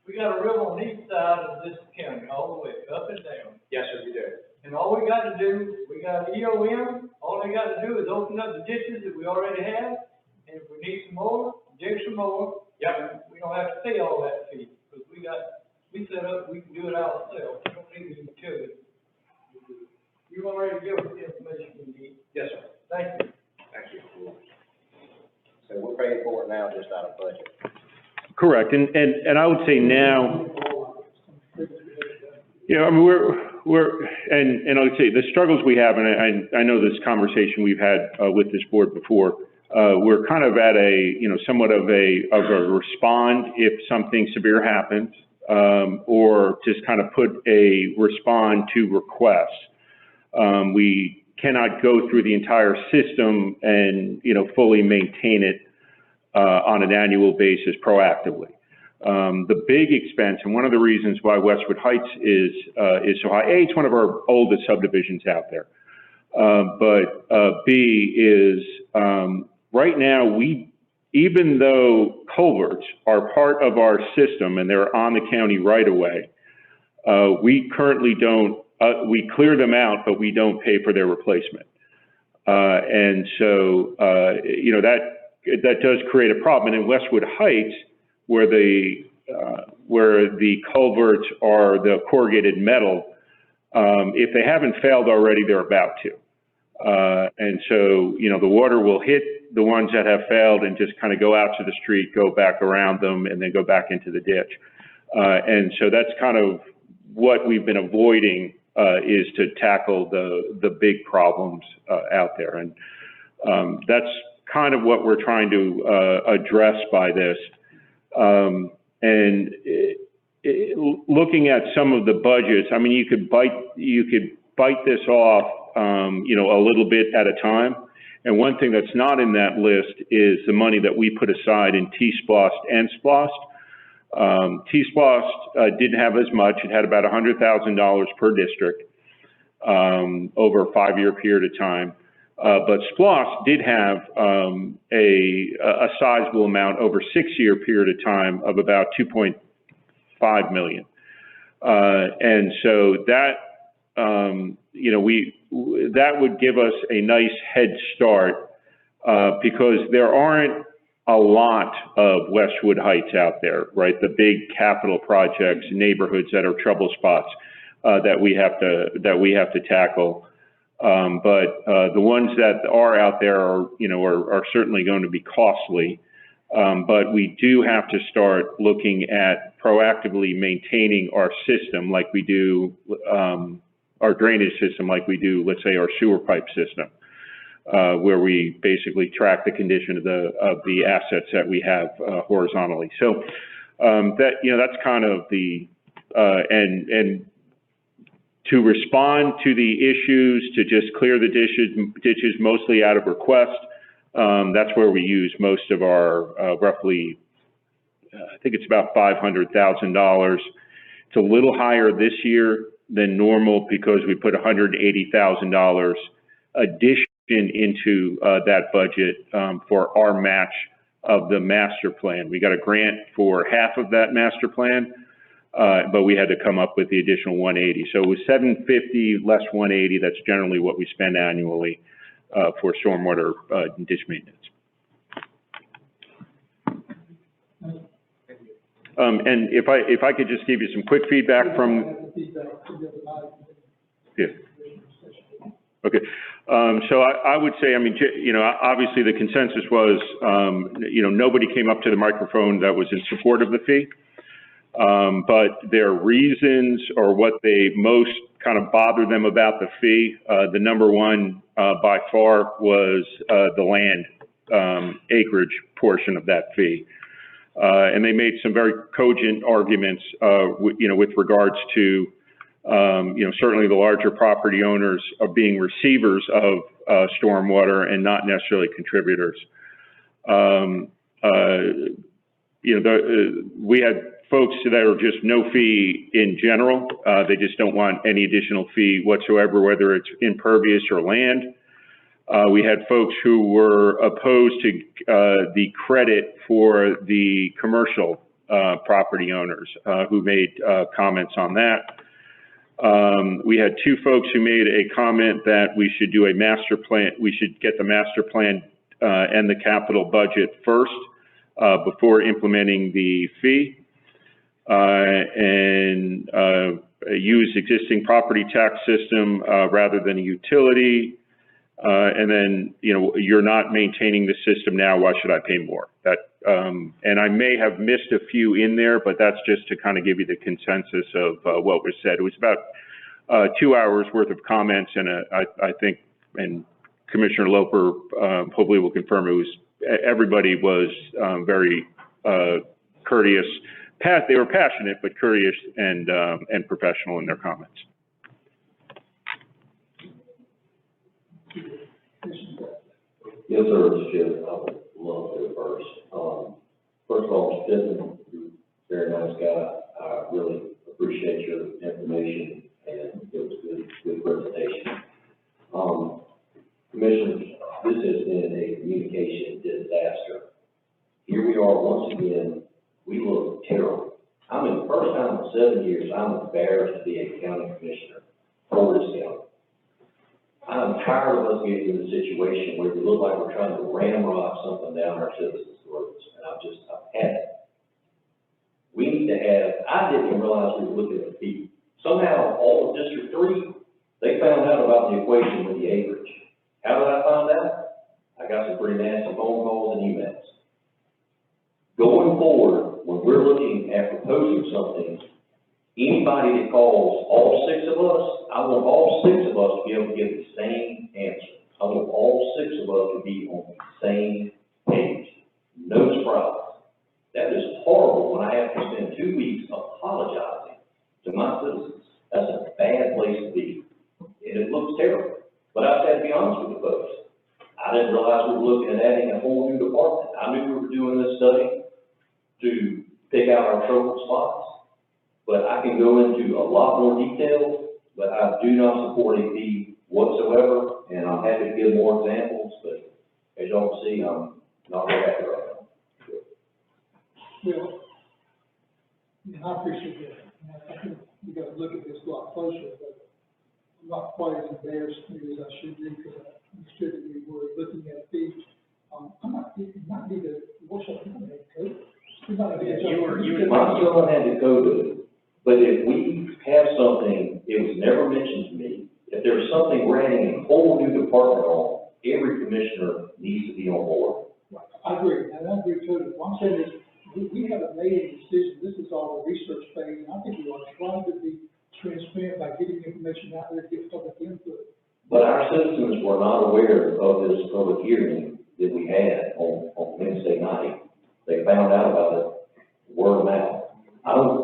D: we got a river on each side of this county, all the way up and down.
C: Yes, sir, you do.
D: And all we got to do, we got EOM, all they got to do is open up the ditches that we already have, and if we need some more, dig some more.
C: Yep.
D: We don't have to pay all that fee, because we set up, we can do it ourselves, we don't need the utility. You already give us the information we need.
C: Yes, sir.
D: Thank you.
C: Thank you.
E: So we're paying for it now just out of budget.
A: Correct, and I would say now, you know, I mean, and I would say the struggles we have, and I know this conversation we've had with this board before, we're kind of at a, you know, somewhat of a respond if something severe happens, or just kind of put a respond to requests. We cannot go through the entire system and, you know, fully maintain it on an annual basis proactively. The big expense, and one of the reasons why Westwood Heights is so high, A, it's one of our oldest subdivisions out there. But B is, right now, even though culverts are part of our system and they're on the county right away, we currently don't, we clear them out, but we don't pay for their replacement. And so, you know, that does create a problem. And in Westwood Heights, where the culverts are the corrugated metal, if they haven't failed already, they're about to. And so, you know, the water will hit the ones that have failed and just kind of go out to the street, go back around them, and then go back into the ditch. And so that's kind of what we've been avoiding, is to tackle the big problems out there. And that's kind of what we're trying to address by this. And looking at some of the budgets, I mean, you could bite this off, you know, a little bit at a time. And one thing that's not in that list is the money that we put aside in T-SPLOST and SPLOST. T-SPLOST didn't have as much. It had about $100,000 per district over a 5-year period of time. But SPLOST did have a sizable amount over a 6-year period of time of about $2.5 million. And so that, you know, that would give us a nice head start, because there aren't a lot of Westwood Heights out there, right? The big capital projects, neighborhoods that are trouble spots that we have to tackle. But the ones that are out there are, you know, are certainly going to be costly. But we do have to start looking at proactively maintaining our system like we do, our drainage system like we do, let's say, our sewer pipe system, where we basically track the condition of the assets that we have horizontally. So that, you know, that's kind of the, and to respond to the issues, to just clear the ditches mostly out of request, that's where we use most of our roughly, I think it's about $500,000. It's a little higher this year than normal because we put $180,000 addition into that budget for our match of the master plan. We got a grant for half of that master plan, but we had to come up with the additional 180. So it was 750 less 180. That's generally what we spend annually for stormwater ditch maintenance. And if I could just give you some quick feedback from. Yeah. Okay. So I would say, I mean, you know, obviously the consensus was, you know, nobody came up to the microphone that was in support of the fee. But their reasons or what they most kind of bother them about the fee, the number one by far was the land acreage portion of that fee. And they made some very cogent arguments, with regards to, certainly the larger property owners of being receivers of stormwater and not necessarily contributors. We had folks that are just no fee in general. They just don't want any additional fee whatsoever, whether it's impervious or land. We had folks who were opposed to the credit for the commercial property owners who made comments on that. We had two folks who made a comment that we should do a master plan. We should get the master plan and the capital budget first before implementing the fee, and use existing property tax system rather than a utility. And then, you're not maintaining the system now, why should I pay more? That, and I may have missed a few in there, but that's just to kind of give you the consensus of what was said. It was about 2 hours worth of comments, and I think, and Commissioner Loper hopefully will confirm, everybody was very courteous. They were passionate, but courteous and professional in their comments.
F: Yes, sir, Mr. Chairman, I would love to go first. First of all, Mr. Pittman, you're a very nice guy. I really appreciate your information, and it was a good presentation. Commissioners, this has been a communication disaster. Here we are once again, we look terrible. I mean, the first time in 7 years, I'm embarrassed to be a county commissioner for this county. I'm tired of us getting in a situation where we look like we're trying to ramrod something down our citizens' throats, and I've had it. We need to have, I didn't realize we were looking at people. Somehow, all of District 3, they found out about the equation with the acreage. How did I find out? I got some pretty nasty phone calls and emails. Going forward, when we're looking at proposing something, anybody that calls, all 6 of us, I want all 6 of us to be able to give the same answer. I want all 6 of us to be on the same page. No surprise. That is horrible when I have to spend 2 weeks apologizing to my citizens. That's a bad place to be. And it looks terrible. But I have to be honest with the folks. I didn't realize we were looking at adding a whole new department. I knew we were doing this study to pick out our trouble spots, but I can go into a lot more detail, but I do not support a fee whatsoever, and I'm happy to give more examples, but as y'all can see, I'm not very happy right now.
B: Well, I appreciate that. I think we got to look at this a lot closer, but I'm not quite as embarrassed maybe as I should be, because I understood that we were looking at fees. It might be the workshop people had code. My
F: son had to code it, but if we have something, it was never mentioned to me. If there's something we're adding a whole new department on, every commissioner needs to be on board.
B: Right. I agree, and I agree totally. What I'm saying is, we haven't made a decision. This is all the research phase, and I think we are trying to be transparent by getting information out there to get public input.
F: But our citizens were not aware of this public hearing that we had on Wednesday night. They found out about it word of mouth.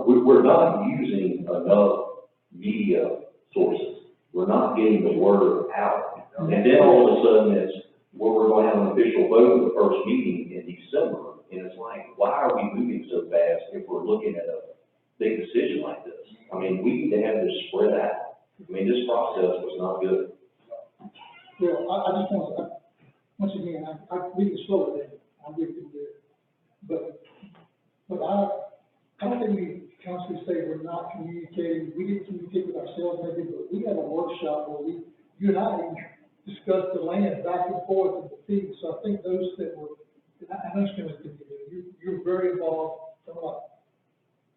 F: We're not using enough media sources. We're not getting the word out. And then all of a sudden it's, well, we're going to have an official vote at the first meeting in December. And it's like, why are we moving so fast if we're looking at a big decision like this? I mean, we need to have this spread out. I mean, this process was not good.
B: Well, I just want to, once again, we can slow it down. I'm with you there. But I don't think we constantly say we're not communicating. We didn't communicate with ourselves maybe, but we had a workshop where you and I discussed the land back and forth and the fees. So I think those that were, I understand what you're very involved. I'm not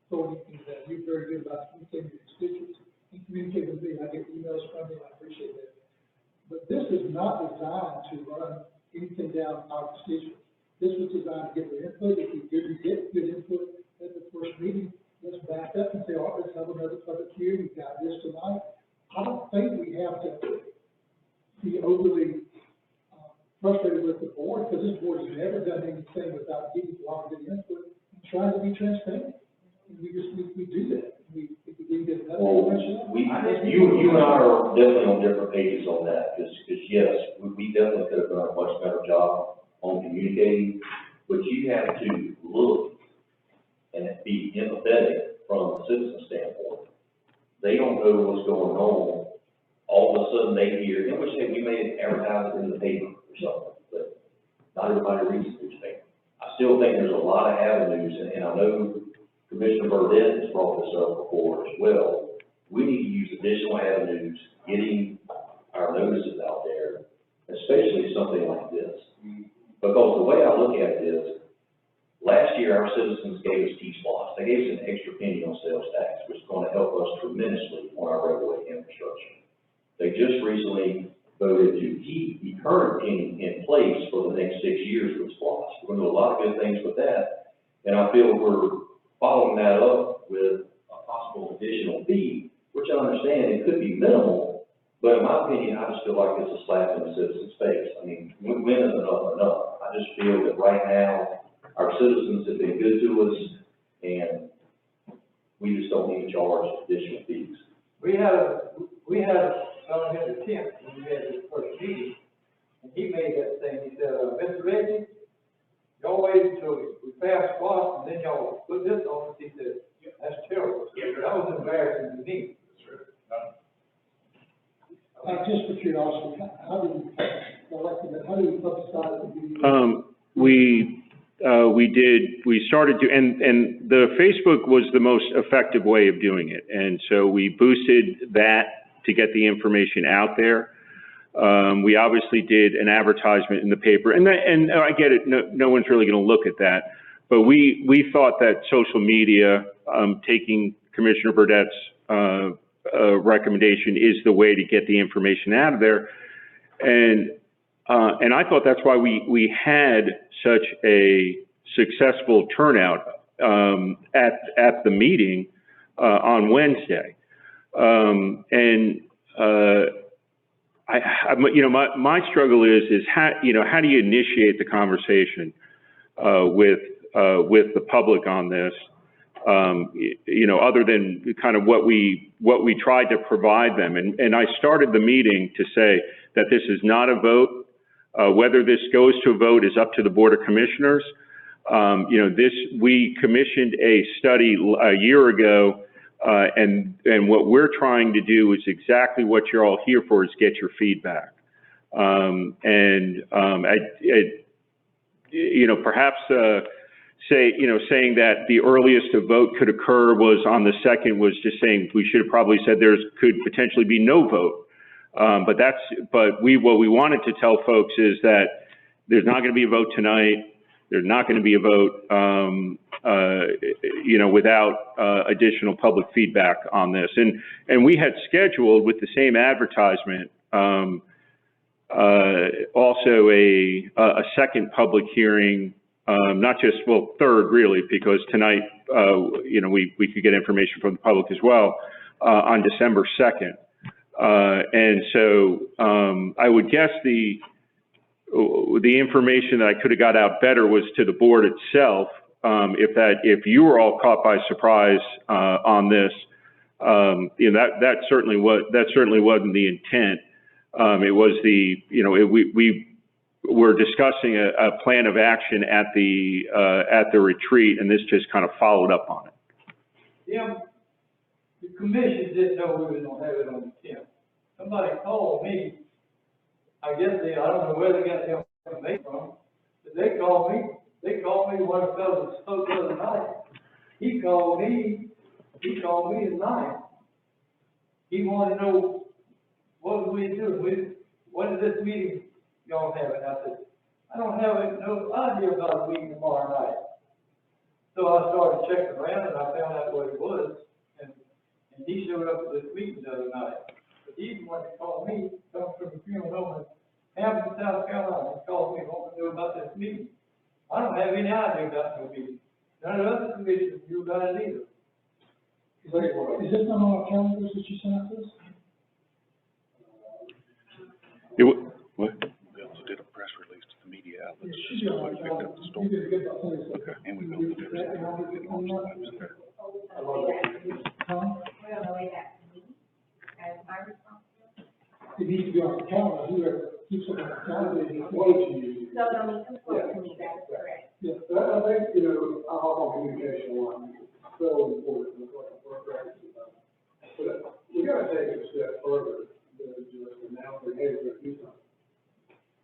B: throwing anything at that. You're very good about communicating with constituents and communicating with me. I get emails from you. I appreciate that. But this is not designed to run anything down our constituents. This was designed to get their input. If we get good input at the first meeting, let's back up and say, all right, let's have another public hearing, we've got this tonight. I don't think we have to be overly frustrated with the board, because this board has never done anything without getting a lot of good input and trying to be transparent. And we do that. We get another information.
F: You and I are definitely on different pages on that, because yes, we definitely could have done a much better job on communicating, but you have to look and be empathetic from a citizen standpoint. They don't know what's going on. All of a sudden they hear, and we say we may advertise it in the paper or something, but not everybody reads the newspaper. I still think there's a lot of avenues, and I know Commissioner Burdett has brought this up before as well. We need to use additional avenues, getting our notices out there, especially something like this. Because the way I look at it is, last year our citizens gave us T-SPOS. They gave us an extra penny on sales tax, which is going to help us tremendously on our roadway infrastructure. They just recently voted to keep the current penny in place for the next 6 years with SPOS. We're going to do a lot of good things with that, and I feel we're following that up with a possible additional fee, which I understand it could be minimal, but in my opinion, I just feel like it's a slap in the citizen's face. I mean, when is enough? I just feel that right now, our citizens have been good to us, and we just don't need to charge additional fees.
D: We had a fellow in the tent when we had this first meeting, and he made that thing, he said, Mr. Reggie, y'all wait until we pass SPOS, and then y'all put this on us. He said, that's terrible. That was embarrassing to me.
B: Just for curiosity, how do we publicize the meeting?
A: We started to, and the Facebook was the most effective way of doing it. And so we boosted that to get the information out there. We obviously did an advertisement in the paper, and I get it, no one's really gonna look at that. But we thought that social media, taking Commissioner Burdett's recommendation, is the way to get the information out of there. And I thought that's why we had such a successful turnout at the meeting on Wednesday. My struggle is how do you initiate the conversation with the public on this? Other than kind of what we tried to provide them. And I started the meeting to say that this is not a vote. Whether this goes to a vote is up to the Board of Commissioners. We commissioned a study a year ago, and what we're trying to do is exactly what you're all here for, is get your feedback. Perhaps saying that the earliest a vote could occur was on the 2nd was just saying we should have probably said there could potentially be no vote. What we wanted to tell folks is that there's not going to be a vote tonight. There's not going to be a vote, without additional public feedback on this. And we had scheduled with the same advertisement also a second public hearing, not just, third really, because tonight, we could get information from the public as well, on December 2nd. And so I would guess the information that I could have got out better was to the board itself. If you were all caught by surprise on this, that certainly wasn't the intent. It was we were discussing a plan of action at the retreat, and this just kind of followed up on it.
D: Yeah. The commission didn't know we were gonna have it on the 10th. Somebody called me, I don't know where they got the information from, but they called me, one of the fellows that spoke the other night. He called me at night. He wanted to know, what we do, what is this meeting y'all having? I said, I don't have no idea about a meeting tomorrow night. So I started checking around and I found out what it was. And he showed up at this meeting the other night. But he's the one that called me, coming from the funeral home in Hampton, South Carolina. He called me, wanting to know about this meeting. I don't have any idea about no meeting. None of the other commissioners knew about it either.
B: Is this not on our calendars that you sent us?
A: What?
G: We also did a press release to the media outlets.
B: It should be on our calendar. You did a good job.
G: Okay, and we built the difference.
B: Huh?
H: We're on the way back to me, as my responsibility.
B: It needs to be on the calendar, whoever keeps it on the calendar, what did you use?
H: So it'll need to flow to me, that's correct.
B: Yeah, I think, I hop on communication a lot, it's so important, it's like a work practice. But we gotta take it a step further than just announcing, hey, we're gonna do something.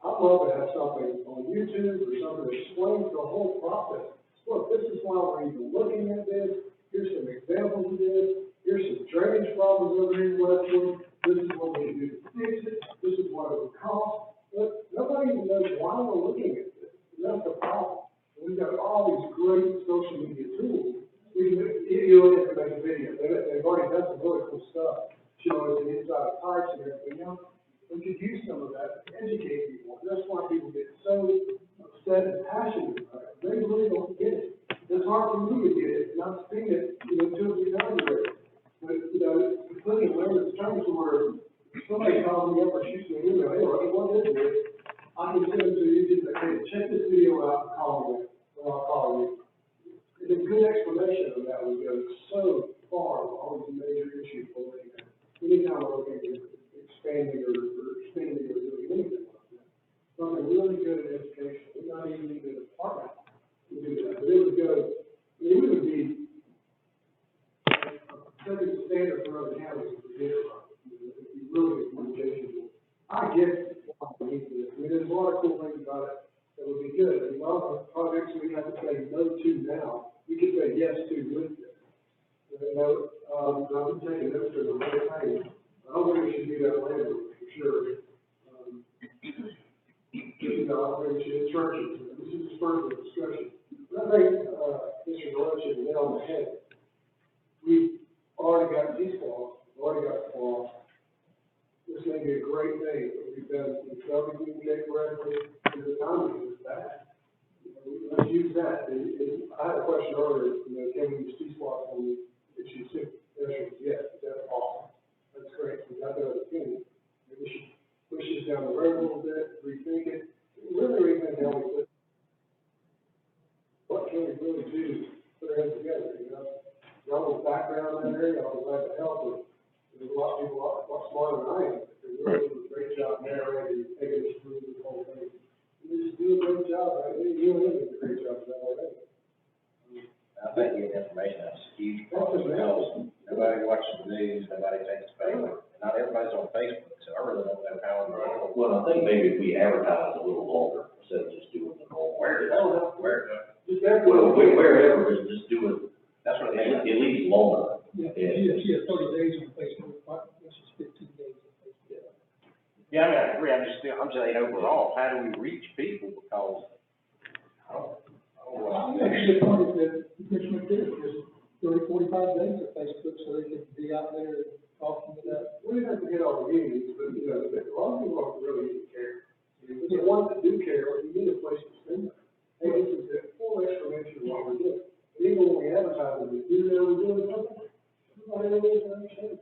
B: I'd love to have something on YouTube or something that explains the whole process. Look, this is why we're even looking at this, here's some examples of this, here's some drainage problems over here in Westwood, this is what we do to fix it, this is what it would cost. Look, nobody even knows why we're looking at this, and that's the problem. We've got all these great social media tools, we can, you don't have to make a video, they've already done some really cool stuff, showing us the inside of pipes and everything else. We could use some of that to educate people, that's why people get so upset and passionate about it, they really don't get it. It's hard for me to get it, and I've seen it, 2 or 3 times already. But, it's plenty of language terms where somebody calls me up or shoots me an email, hey, what is this? I can send it to you, just like, hey, check this video out and call me back, or I'll call you. And a good explanation of that would go so far with all these major issues for me. Anytime we're looking at expanding or doing anything like that. Something really good in education, we're not even in the department to do that, but it would go, it would be setting the standard for other counties to do it. If you really get communication. I get why we need this, there's a lot of cool things about it that would be good, and a lot of projects we have to say no to now, we could say yes to with this. I'm taking notes to the right thing, I don't think we should do that later, for sure. I don't think we should instruct you, this is just further discussion. But I think, Mr. Roach hit the nail on the head. We've already got T-Squad, already got SWAS. This may be a great thing, but we've done, we've got to communicate correctly, and the timing is bad. Let's use that. I had a question earlier, can we use T-Squad when we issue sick measures? Yes, that's awesome. That's great. We got that opinion. Maybe we should push this down the road a little bit, rethink it. Really rethink how we put, what can we really do to put our heads together, Y'all with background in that area, I'll be glad to help with. There's a lot of people a lot smarter than I am. They're really doing a great job narrating, taking us through the whole thing. You just do a great job, right? You and him did a great job of that already.
F: I think getting information is huge, because nobody watches the news, nobody takes the paper, and not everybody's on Facebook, so I really don't know how to run it. Well, I think maybe if we advertise a little longer, instead of just doing the normal. Wherever, just do it, that's what at least longer.
B: Yeah, she has 30 days on Facebook, this is 15 days on Facebook.
E: Yeah, I mean, I agree, I'm saying overall, how do we reach people, because, I don't know.
B: I think the point is that Commissioner did, there's 30, 45 days of Facebook, so they can be out there and talking to that. We didn't have to get all the meetings, but, a lot of people don't really even care. The ones that do care, you need a place to spend it. Hey, this is a full explanation of what we're doing. And even when we advertise it, we do know we're doing something, everybody knows what I'm saying.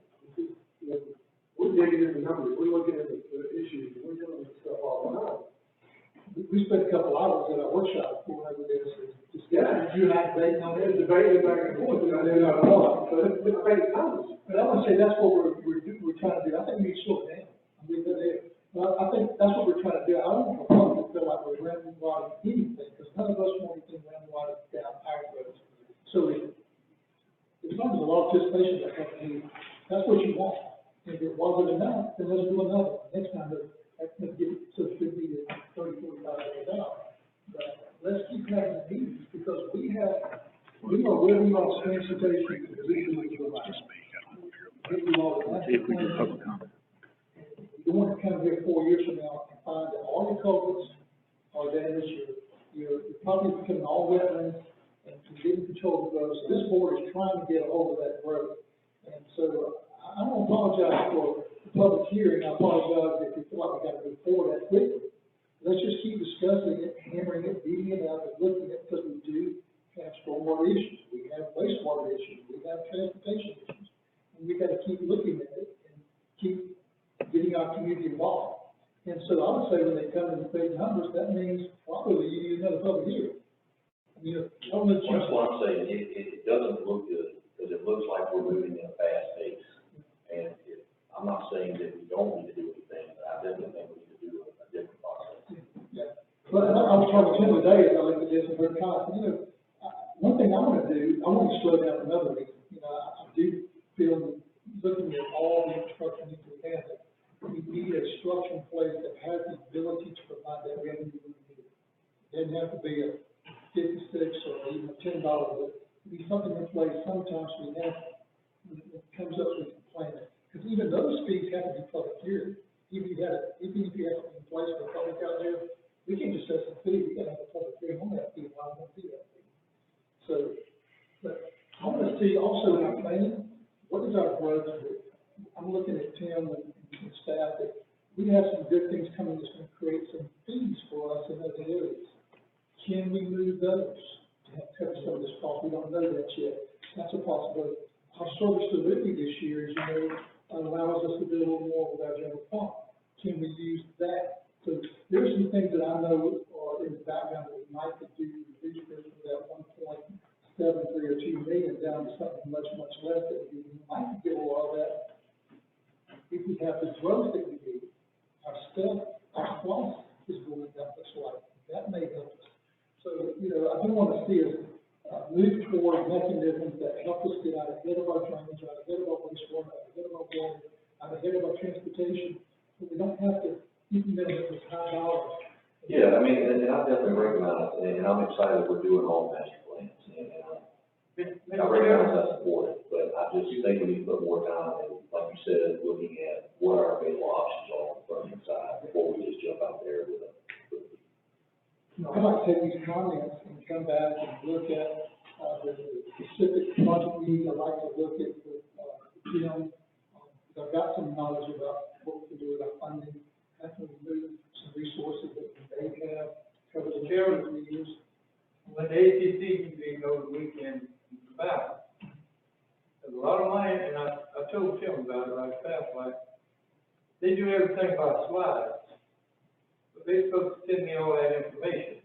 B: We're digging into numbers, we're looking at the issues, we're doing this stuff all the time. We spent a couple hours at our workshop going over this, discussing, you and I debating on it, debating back and forth, but it's debating times. But I want to say that's what we're trying to do. I think we need to slow it down. I think that's what we're trying to do. I don't want the public to feel like we're ramrodding anything, because none of us want anything ramrodded down our roads. So as long as a lot of participation that company, that's what you want. If it wasn't enough, then let's do another. Next time, that's going to get, so it should be 30, 45 days out. But let's keep having the meetings, because we are living on transportation.
G: If we do public comment.
B: You don't want to come here 4 years from now and find that all your culverts are damaged, your property is becoming all wetlands, and you didn't control the roads. So this board is trying to get a hold of that road. And so I don't apologize for the public hearing. I apologize if you feel like we got to move forward that quickly. Let's just keep discussing it, hammering it, beating it up, and looking at it, because we do have stormwater issues, we have wastewater issues, we have transportation issues. And we gotta keep looking at it and keep getting our community involved. And so I would say when they come in with big numbers, that means probably you need another public hearing. You know, I don't know that
F: That's what I'm saying, it doesn't look good, because it looks like we're moving at a fast pace. And I'm not saying that we don't need to do anything, but I definitely think we need to do a different process.
B: Yeah. But I was talking to him today, as I looked at this and heard comments, you know, one thing I wanna do, I wanna slow down for another reason. You know, I do feel that looking at all the infrastructure needs to be handled, we need a structure in place that has the ability to provide that revenue we need. It doesn't have to be a 56 or even $10, but be something in place sometimes we have, when it comes up with complaining. Because even those fees have to be public hearing. Even if you have it in place for the public out there, we can't just set some fee, we gotta have a public hearing on that fee, why won't do that fee? So, but I wanna see also in our planning, what is our growth rate? I'm looking at Tim and staff, that we have some good things coming that's gonna create some fees for us in other areas. Can we move those to help cover some of this cost? We don't know that yet. That's a possibility. Our service delivery this year, as you know, allows us to do a little more with our general fund. Can we use that? So there's some things that I know are in the background that we might could do to reduce this from that 1.73 or 2 million down to something much, much less that we might get a lot of that. If we have the growth that we need, our cost is going up much like that may help us. So, you know, I do want to see us move toward mechanisms that help us get out ahead of our drainage, out ahead of our wastewater, out ahead of our water, out ahead of our transportation, so we don't have to implement it with high dollars.
F: Yeah, I mean, and I definitely recognize, and I'm excited we're doing all master plans, and I recognize I support it, but I just think we need to put more time in, like you said, looking at what our available options are on the funding side before we just jump out there with a.
B: You know, I'd like to take these comments and come back and look at, the specific budget needs. I'd like to look at, Jim, I've got some knowledge about what we can do with our funding. How can we move some resources that they have, cover the charities we use.
D: When the ACC meeting over the weekend about, there's a lot of money, and I told Tim about it, like staff, like, they do everything by slides, but they're supposed to send me all that information.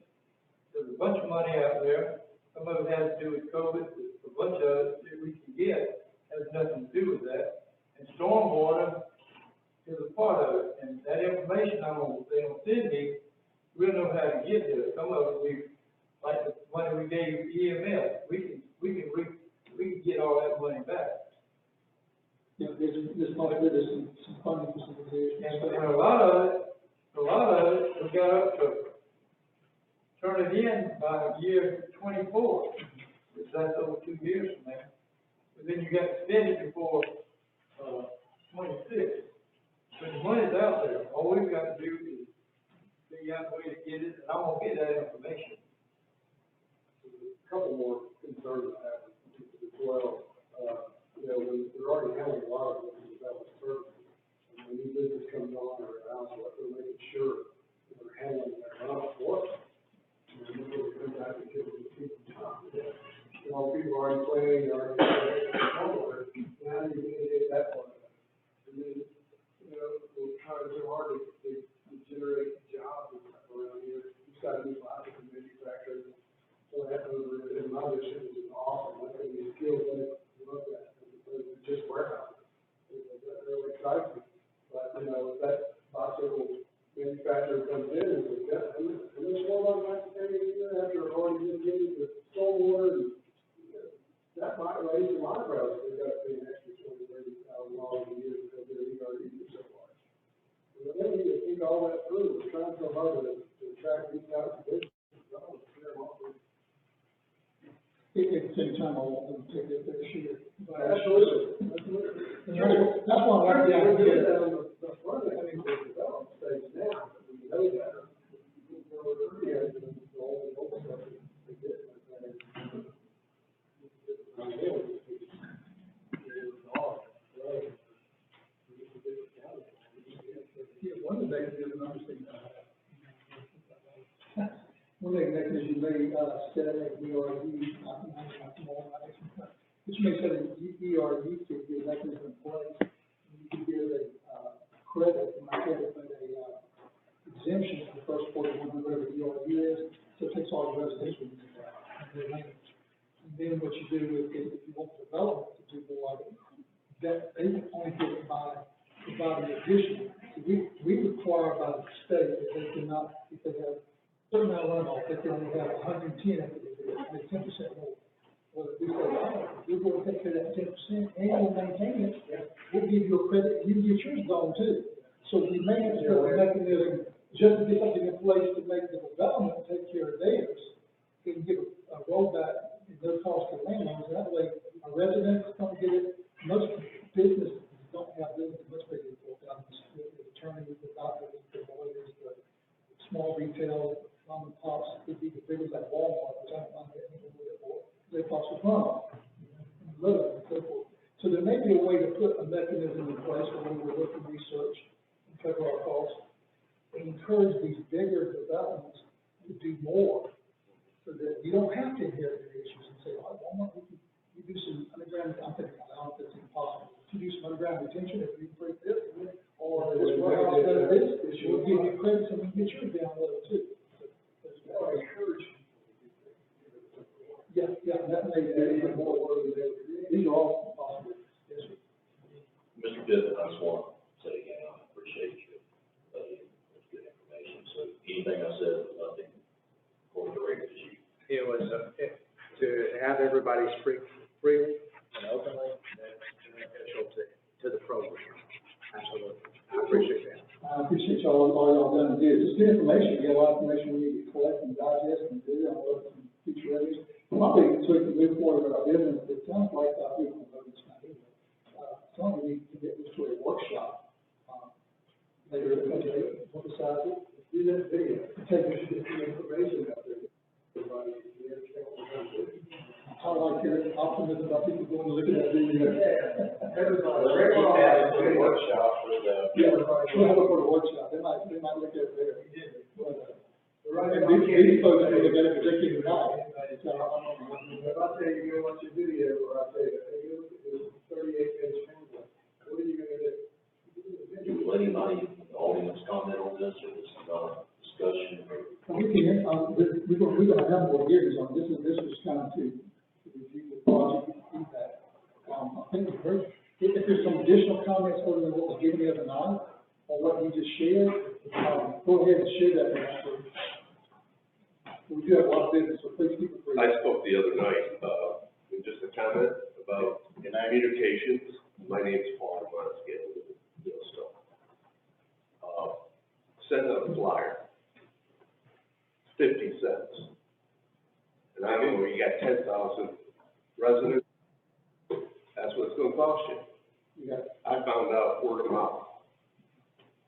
D: There's a bunch of money out there, some of it has to do with COVID, a bunch of it that we can get has nothing to do with that, and stormwater is a part of it, and that information they don't send me, we'll know how to get to it. Some of it like the money we gave EMS, we can get all that money back.
B: You know, there's some funding for some of this.
D: And a lot of it, we got up to turn it in by year 24, which that's over 2 years from now. But then you got to spend it before, 26. So the money's out there, all we've got to do is figure out a way to get it, and I'm gonna get that information.
I: A couple more concerns I have as well. You know, when they're already handling a lot of them about services, and when new business comes on or a house, what they're making sure that they're handling their runoff water. And then when they come back and give them people time. You know, people are already planning, they're already planning, now you mitigate that part of it. And then, you know, we're trying so hard to generate jobs and stuff around here. We've got a new logic and manufacturing. So that over in my district is awesome. That's going to be a skill that I love that, as opposed to just warehousing. That really excites me. But, you know, if that bicycle manufacturer comes in and says, yeah, how much more am I going to pay a year after already been getting the stormwater? And that might raise some eyebrows. They've got to pay an extra $20,000 a year because their ERUs are so large. You know, they need to think all that through. We're trying so hard to attract these types of businesses.
B: At the same time, I want them to take their fair share.
I: Absolutely.
B: And that's why I like the idea that
I: The front end, I mean, the development stage now, we know better.
B: One of the things is an understanding. One mechanism, you may, set an ERU, but you may set an ERU to be a mechanism in place. You can give a, credit, you might get a, exemption for the first 41, whatever the ERU is, so it takes all the residential units out. And then what you do is, if you want development to do more of it, that they only get it by providing additional. So we require by the state that they cannot, if they have a certain amount of runoff, they can only have 110 after they do it, like 10% more. Well, if we say, oh, you're going to take care of that 10% and we'll maintain it, we'll give you a credit, you get yours gone too. So we may have to have a mechanism just to get something in place to make the development take care of theirs, and give a rollback in their cost to landowners. That way, our residents don't get it. Most businesses don't have business much bigger than the attorneys, the doctors, the lawyers, the small retail, mom and pops, could be the biggest like Walmart, which I don't mind getting a little bit more. They cost us money, and so forth. So there may be a way to put a mechanism in place where we will look at research and cover our costs, and encourage these bigger developments to do more, so that you don't have to inherit the issues and say, oh, Walmart, you do some underground, I'm thinking, I don't know if it's impossible. You do some underground retention, if you break this, or this warehouse does this, we'll give you credits and we can get yours down low too. So, encourage. Yeah, that may be more work than these are all possible. Yes, sir.
F: Mr. Pittman, I just want to say again, I appreciate you, that's good information. So anything I said was nothing for the record, you.
C: It was, to have everybody speak freely and openly, that's beneficial to the program. Absolutely. I appreciate that.
B: I appreciate all y'all done to do. It's good information. We got a lot of information we need to collect and digest and do. I know some future areas. Probably so we can move forward with our business. It sounds like we don't know this now either. Some we need to get this to a workshop. Later, because they emphasize it.
I: Do that video, take the information out there. Everybody,
B: I like your optimism about people going to look at that video.
I: everybody.
F: We'll have a workshop for the.
B: Yeah, we'll have it for the workshop. They might look at it there.
I: Right.
B: And these folks will look at it particularly tonight.
I: If I tell you, you watch a video, or I tell you, hey, look at this 38-page pamphlet, what are you gonna do?
F: You will let anybody, the audience comment on this, or this is not a discussion, or.
B: We can, we're gonna have more hearings on this, and this was kind of to review the project and feedback. I think if there's some additional comments other than what was given the other night, or what you just shared, go ahead and share that with us. We do have a lot of business, so please keep it brief.
J: I spoke the other night, in just a comment about communications. My name's Paul, I'm on scale with Yellowstone. Send a flyer, 50 cents. And I mean, when you got 10,000 residents, that's what it's gonna cost you.
B: Yeah.
J: I found out word of mouth.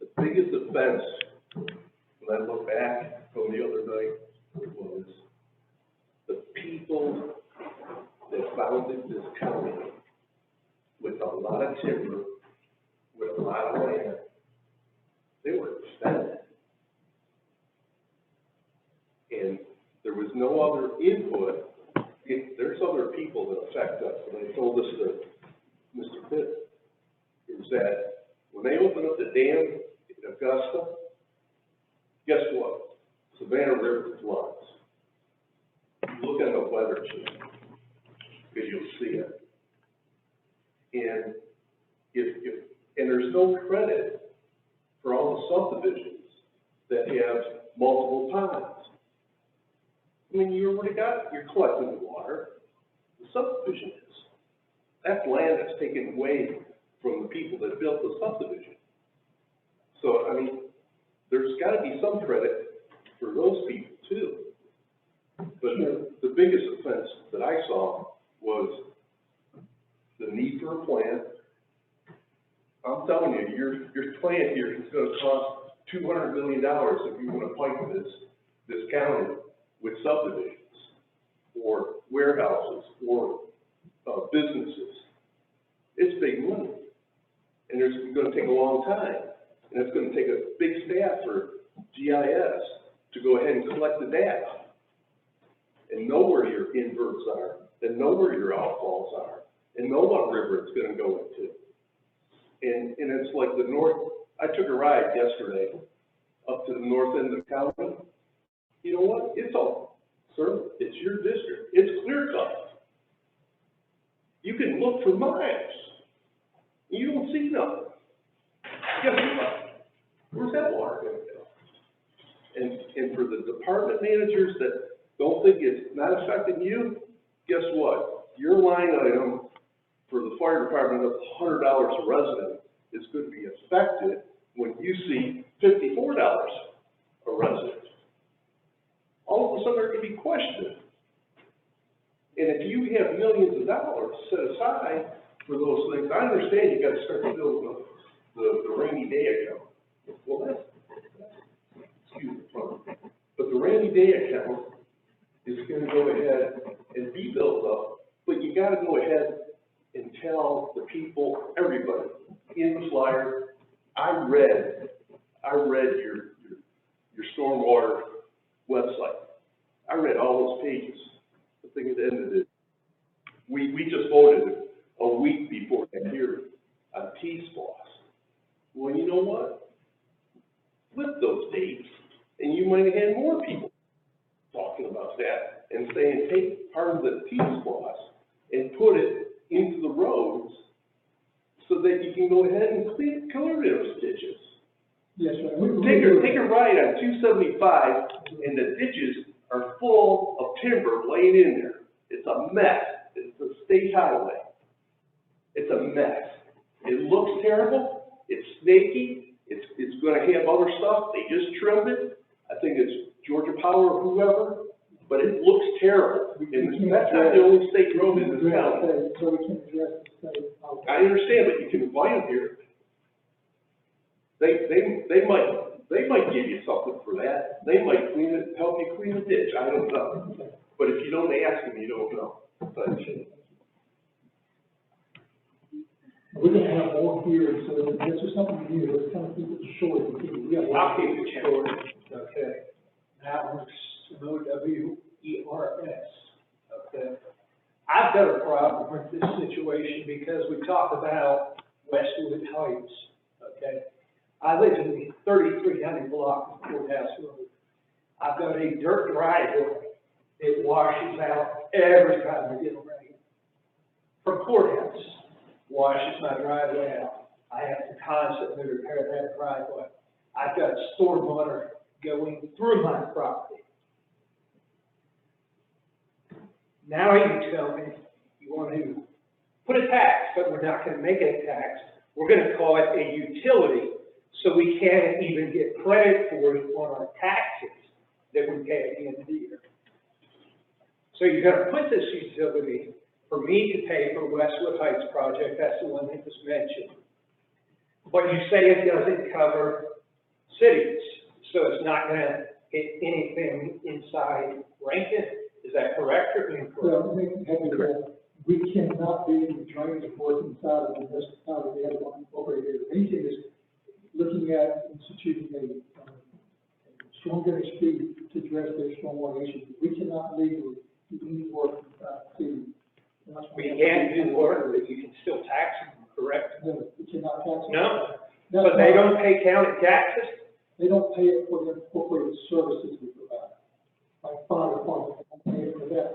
J: The biggest offense, when I look back from the other night, was the people that founded this county with a lot of timber, with a lot of land. They were extended. And there was no other input. There's other people that affect us, and I told this to Mr. Pitt, is that when they opened up the dam in Augusta, guess what? Savannah River floods. Look at the weather channel, because you'll see it. And and there's no credit for all the subdivisions that have multiple ponds. I mean, you already you're collecting the water, the subdivision is. That's land that's taken away from the people that built the subdivision. So, I mean, there's gotta be some credit for those people too. But the biggest offense that I saw was the need for a plan. I'm telling you, your plan here is gonna cost $200 million if you wanna pipe this county with subdivisions, or warehouses, or businesses. It's big money. And it's gonna take a long time. And it's gonna take a big staff for GIS to go ahead and collect the data. and know where your inverts are, and know where your outfalls are, and know what river it's gonna go into. And it's like I took a ride yesterday up to the north end of the county. You know what? It's all, sir, it's your district. It's clear cut. You can look for miles. You don't see nothing. Guess what? Where's that water gonna go? And for the department managers that don't think it's not affecting you, guess what? Your line item for the fire department of $100 a resident is going to be affected when you see $54 a resident. All of a sudden, there can be questions. And if you have millions of dollars set aside for those things, I understand you got to start building the rainy day account. Well, excuse me, but the rainy day account is going to go ahead and be built up, but you got to go ahead and tell the people, everybody, in the flyer, I read your stormwater website. I read all those pages. The thing at the end of it, we just voted a week before that hearing on T-SPLOS. Well, you know what? Flip those dates, and you might have had more people talking about that and saying, take part of the T-SPLOS and put it into the roads so that you can go ahead and clear those ditches.
B: Yes, sir.
J: Take a ride on 275, and the ditches are full of timber laying in there. It's a mess. It's a state highway. It's a mess. It looks terrible. It's snaky. It's going to have other stuff. They just trimmed it. I think it's Georgia Power or whoever, but it looks terrible. And that's not the only state road in this county.
B: So we can address the state.
J: I understand, but you can invite them here. They might give you something for that. They might help you clean a ditch. I don't know. But if you don't ask them, you don't know. But,
B: we're going to have more here, so this is something new. Let's kind of keep it short.
C: I'll keep it short, okay? That was WERS, okay? I've got a problem with this situation because we talk about Westwood Heights, okay? I live in the 3300 block of Courthouse Road. I've got a dirt driveway. It washes out every time I get rain. From Courthouse, washes my driveway out. I have to constantly repair that driveway. I've got stormwater going through my property. Now you tell me you want to put a tax, but we're not going to make it a tax. We're going to call it a utility, so we can't even get credit for it on our taxes that we pay at the end of the year. So you're going to put this utility for me to pay for Westwood Heights project. That's the one that was mentioned. But you say it doesn't cover cities, so it's not going to hit anything inside Rankin. Is that correct or incorrect?
B: Well, we cannot do the drainage work inside of the municipality. We have one over here. Rankin is looking at instituting a storm drainage fee to address their stormwater issues. We cannot legally do any work inside the city.
C: We can't do work, but you can still tax them, correct?
B: No, we cannot tax them.
C: No, but they don't pay county taxes?
B: They don't pay it for the incorporated services we provide. Like fire department, they don't pay it for that.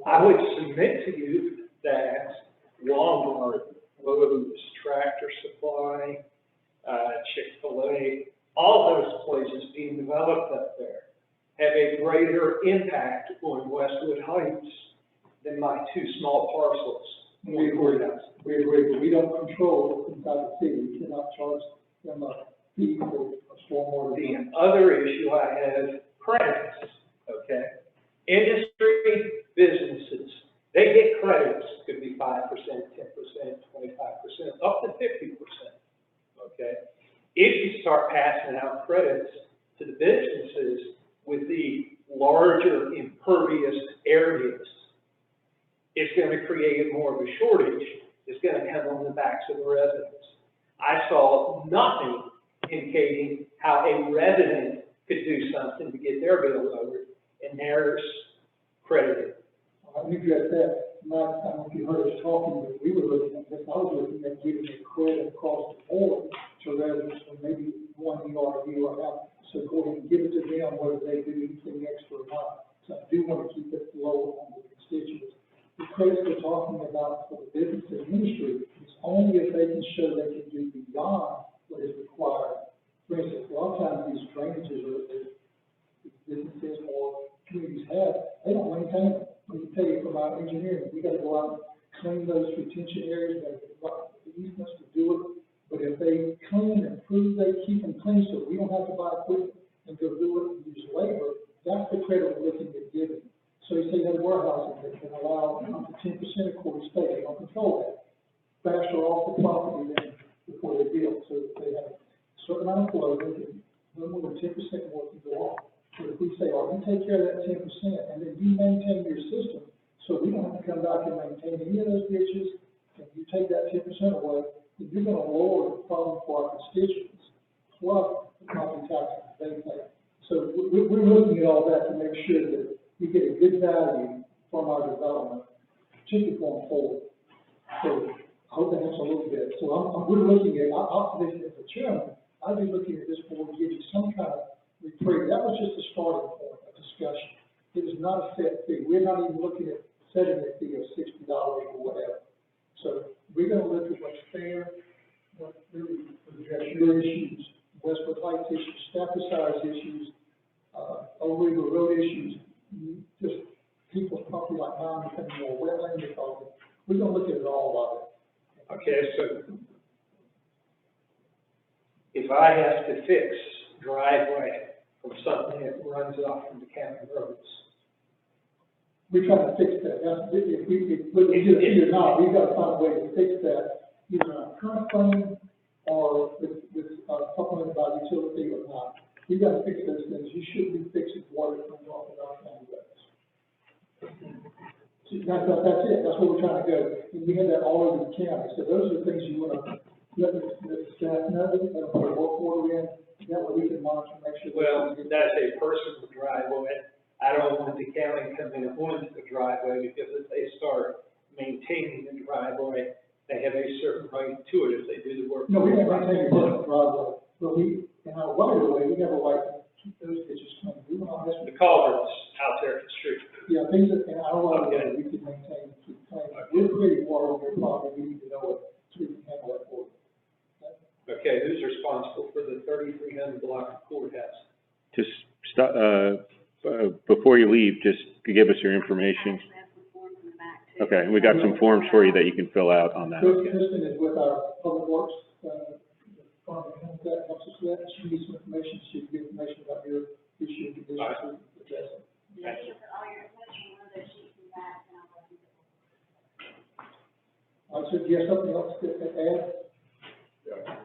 C: I would submit to you that Walmart, Lowe's, Tractor Supply, Chick-fil-A, all those places being developed up there have a greater impact on Westwood Heights than my two small parcels.
B: We agree, but we don't control what's inside the city. We cannot charge them a fee for a stormwater.
C: The other issue I have, credits, okay? Industry, businesses, they get credits, could be 5%, 10%, 25%, up to 50%, okay? If you start passing out credits to the businesses with the larger impervious areas, it's going to create more of a shortage. It's going to come on the backs of the residents. I saw nothing indicating how a resident could do something to get their bill lowered, and there's credited.
B: Let me address that. I don't know if you heard us talking, but we were looking at this, I was looking at giving a credit across the board to residents for maybe one ERU or half. So go ahead and give it to them, whether they do anything extra or not. So I do want to keep it low on the constituents. The credits we're talking about for the business industry is only if they can show they can do beyond what is required. For instance, a lot of times these drainages or these businesses or communities have, they don't maintain them. Let me tell you from our engineering, we gotta go out and clean those retention areas, we gotta get the easements to do it. But if they clean and prove they keep them clean, so we don't have to buy equipment and go do it and use labor, that's the credit we're looking at giving. So you say you have warehousing that can allow up to 10% of quarter space, they don't control that. Faster off the property than before they build, so if they have a certain amount of flow, they can, no more than 10% more can go off. So if we say, oh, you take care of that 10%, and then you maintain your system, so we don't have to come back and maintain any of those ditches, and you take that 10% away, then you're gonna lower the problem for our constituents, plus the property taxes they pay. So we're looking at all that to make sure that we get a good value from our development, particularly going forward. So I hope that helps a little bit. So we're looking at, as the chairman, I'd be looking at this board giving some kind of reprieve. That was just a starting point, a discussion. It is not a set fee. We're not even looking at setting a fee of $60 or whatever. So we're gonna look at what's fair, what really address your issues, Westwood Heights issues, Stafford size issues, Old River Road issues, just people's property like mine becoming more wetland because we're gonna look at it all of it.
C: Okay, so if I have to fix driveway from something that runs off from the county roads,
B: We try to fix that. That's, if whether we do it or not, we've got to find a way to fix that, either on current funding or with supplemented by utility or not. We've got to fix those things. You shouldn't be fixing water that comes off of our county roads. So that's it. That's where we're trying to go. And we have that all over the county. So those are the things you want to let the staff know, let them put a work order in. That way we can monitor and make sure.
C: well, that's a personal driveway. I don't want the county coming onto the driveway, because if they start maintaining the driveway, they have a certain right to it if they do the work.
B: No, we don't maintain your personal driveway, but we, in our right of way, we have a right to keep those ditches clean. We will not mess with
C: The culverts out there at the street.
B: yeah, things that in our right of way, we can maintain and keep clean. We're creating water on your property, we need to know it, so we can handle that for you.
C: Okay, who's responsible for the 3,300 block courthouse?
A: Just before you leave, just give us your information. Okay, we got some forms for you that you can fill out on that.
B: Kristen is with our public works, department, that helps us with that. She needs some information, she can get information about your issue and conditions to address it.
H: Thank you for all your information, one of those sheets in back, and I'll let you go.
B: So do you have something else to add?
J: Yeah.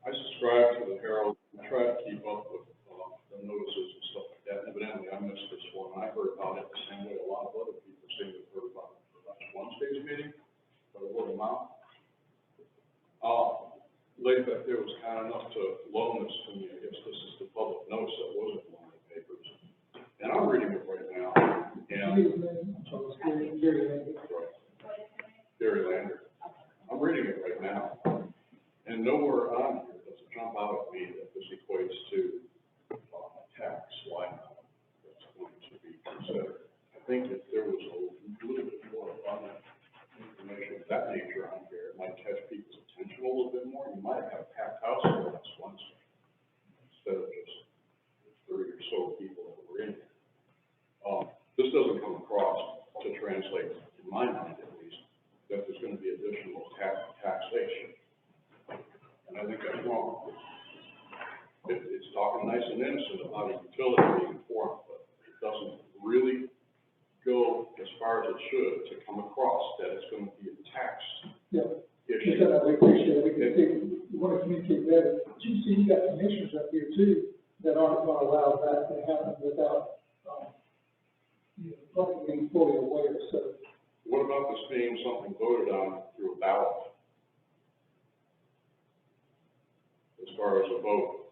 J: I subscribe to the Herald, I try to keep up with, the notices and stuff like that. Evidently, I missed this one. I heard about it the same way a lot of other people seem to have heard about it for last Wednesday's meeting, but it wasn't out. Late that there was kind enough to loan this to me. I guess this is the public notice that wasn't in the papers. And I'm reading it right now, and. Gary Lander. I'm reading it right now, and nowhere on here does it jump out at me that this equates to a tax line item that's going to be considered. I think if there was a little bit more abundant information of that nature on here, it might catch people's attention a little bit more. You might have a packed house here last Wednesday, instead of just 30 or so people that were in here. This doesn't come across to translate, in my mind at least, that there's going to be additional taxation. And I think that's wrong. It's talking nice and innocent about a utility being formed, but it doesn't really go as far as it should to come across that it's going to be a tax issue.
B: We appreciate it. We want to communicate better. But you see, you got commissioners up here too that aren't going to allow that to happen without, probably being fully aware. So.
J: What about this being something voted on through a ballot? As far as a vote,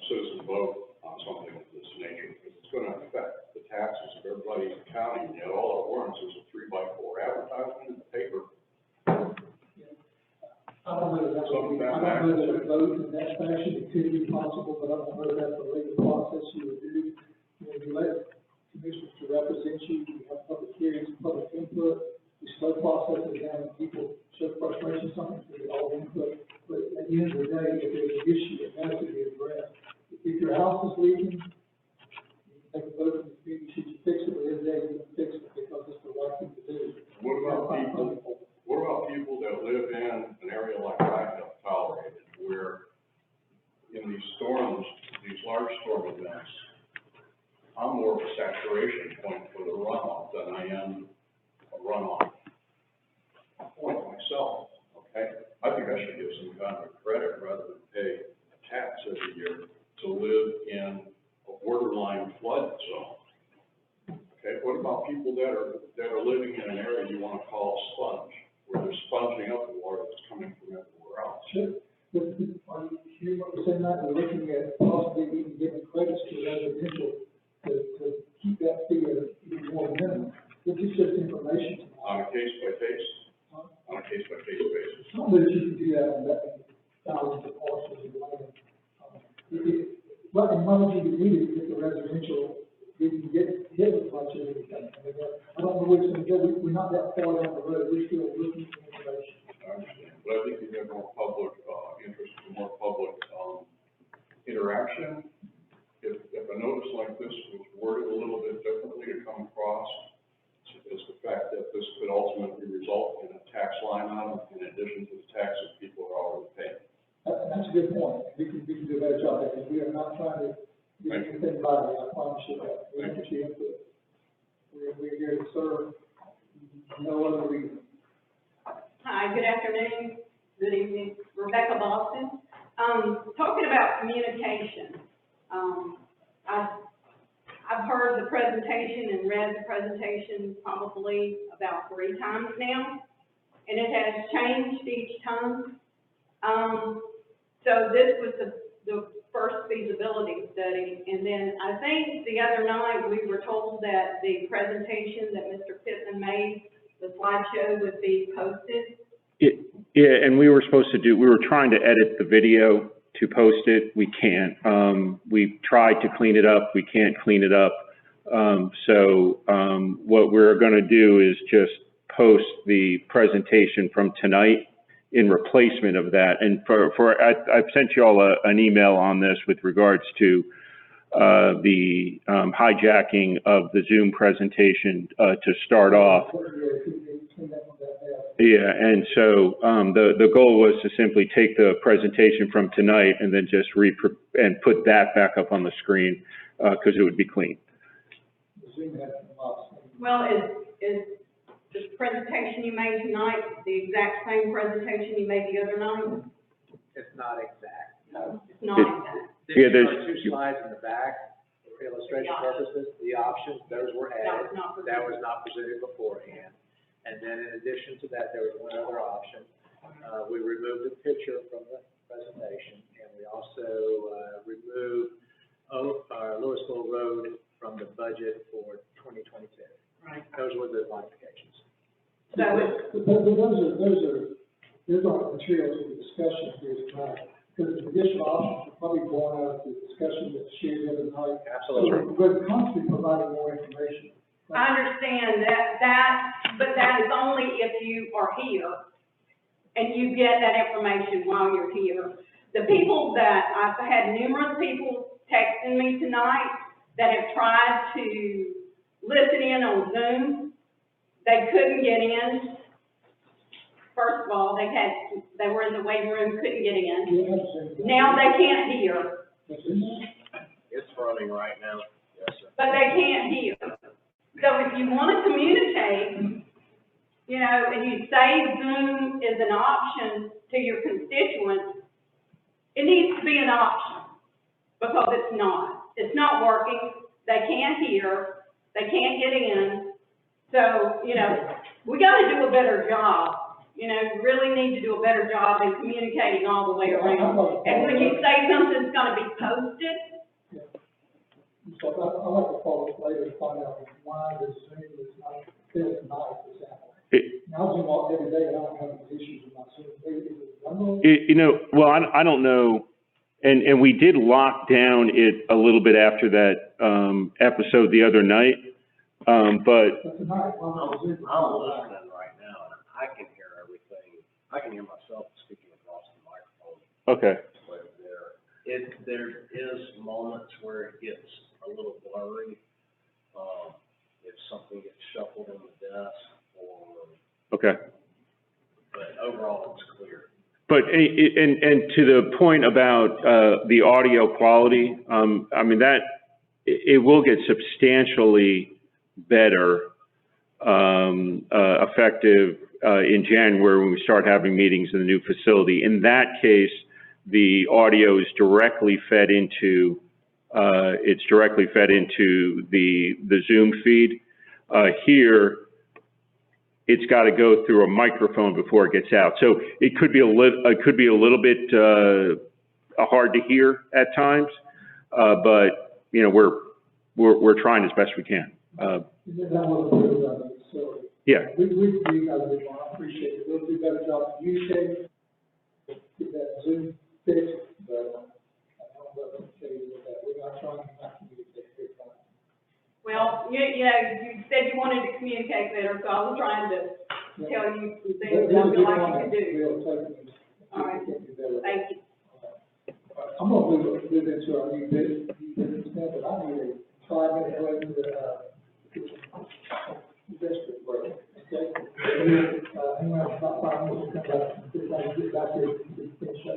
J: citizen vote on something of this nature, because it's it's gonna affect the taxes of everybody in the county, and yet all it warrants is a 3x4 advertisement in the paper.
B: I don't know that a vote in that fashion, it could be possible, but I don't know that's the legal process you would do. You let commissioners to represent you, you have public hearings, public input, we slow processes down, and people show frustration, sometimes they get all input, but at the end of the day, if there's an issue, it has to be addressed. If your house is leaking, you can take a vote in the community, should you fix it, but every day you can fix it, because it's the right thing to do.
J: What about people that live in an area like I have tolerated, where in these storms, these large storm events, I'm more of a saturation point for the runoff than I am a runoff point myself, okay? I think I should give some kind of credit rather than pay a tax every year to live in a borderline flood zone. Okay, what about people that are living in an area you want to call a sponge, where they're sponging up the water that's coming from everywhere else?
B: Sure. But are you hearing what we're saying now? We're looking at possibly even giving credits to residential to keep that fee at even more minimum. This is just information.
J: On a case-by-case? On a case-by-case basis?
B: Some that you can do that on that thousands of parcels of land. But in my view, you need to get the residential, you can get hit with a bunch of everything. I don't know where it's gonna go. We're not that far down the road. We're still looking for information.
J: I understand, but I think you have more public, interest, more public, interaction. If a notice like this was worded a little bit differently to come across, is the fact that this could ultimately result in a tax line item in addition to the taxes people are already paying.
B: That's a good point. We can do a better job of it. We are not trying to do anything by it. I promise you that. We want you input. We're here to serve. No other reason.
K: Hi, good afternoon, good evening, Rebecca Boston. Talking about communication, I've heard the presentation and read the presentation probably about 3 times now, and it has changed each time. So this was the first feasibility study, and then I think the other night we were told that the presentation that Mr. Pittman made, the slideshow would be posted.
A: Yeah, and we were trying to edit the video to post it. We can't. We tried to clean it up. We can't clean it up. So what we're going to do is just post the presentation from tonight in replacement of that. And I've sent you all an email on this with regards to the hijacking of the Zoom presentation to start off. Yeah, and so the goal was to simply take the presentation from tonight and then just and put that back up on the screen because it would be clean.
K: Well, is the presentation you made tonight the exact same presentation you made the other night?
C: It's not exact.
K: No, it's not exact.
A: Yeah, there's
C: 2 slides in the back for illustration purposes. The options, those were added. That was not presented beforehand. And then in addition to that, there was one other option. We removed a picture from the presentation, and we also removed Louisville Road from the budget for 2022.
K: Right.
C: Those were the modifications.
K: So
B: those aren't materials for the discussion here tonight, because the additional options are probably born out of the discussion that's shared the other night.
C: Absolutely.
B: So we're constantly providing more information.
K: I understand but that is only if you are here and you get that information while you're here. The people that, I've had numerous people texting me tonight that have tried to listen in on Zoom. They couldn't get in. First of all, they were in the waiting room, couldn't get in. Now they can't hear.
E: It's running right now. Yes, sir.
K: But they can't hear. So if you want to communicate, and you say Zoom is an option to your constituents, it needs to be an option, because it's not. It's not working. They can't hear. They can't get in. So, we got to do a better job. Really need to do a better job in communicating all the way around. And when you say something's going to be posted,
B: So I like to follow up later to find out why the Zoom is not feels nice, for example. Now, Zoom all every day, and I don't have any issues with my Zoom. Is it done?
A: You know, well, I don't know, and we did lock down it a little bit after that, episode the other night, but,
B: But tonight,
E: I'm listening right now, and I can hear everything. I can hear myself speaking across the microphone
A: okay,
E: right there. There is moments where it gets a little blurry, if something gets shuffled on the desk or,
A: okay.
E: but overall it's clear.
A: But, and to the point about, the audio quality, I mean, it will get substantially better, effective, in January when we start having meetings in the new facility. In that case, the audio is directly fed into, the Zoom feed. Here, it's got to go through a microphone before it gets out. So it could be a little bit, hard to hear at times, but, you know, we're trying as best we can.
B: That wasn't really done, so.
A: Yeah.
B: We guys, I appreciate it. We'll do a better job communicating, get that Zoom fixed, but I don't know what to tell you with that. We're not trying to not communicate very well.
K: Well, you said you wanted to communicate better, so I was trying to tell you some things that I feel like you can do. All right, thank you.
B: I'm gonna move into our new business, but I need a 5-minute break to, district break, okay? Hang on about 5 minutes, come back, get back here, finish up.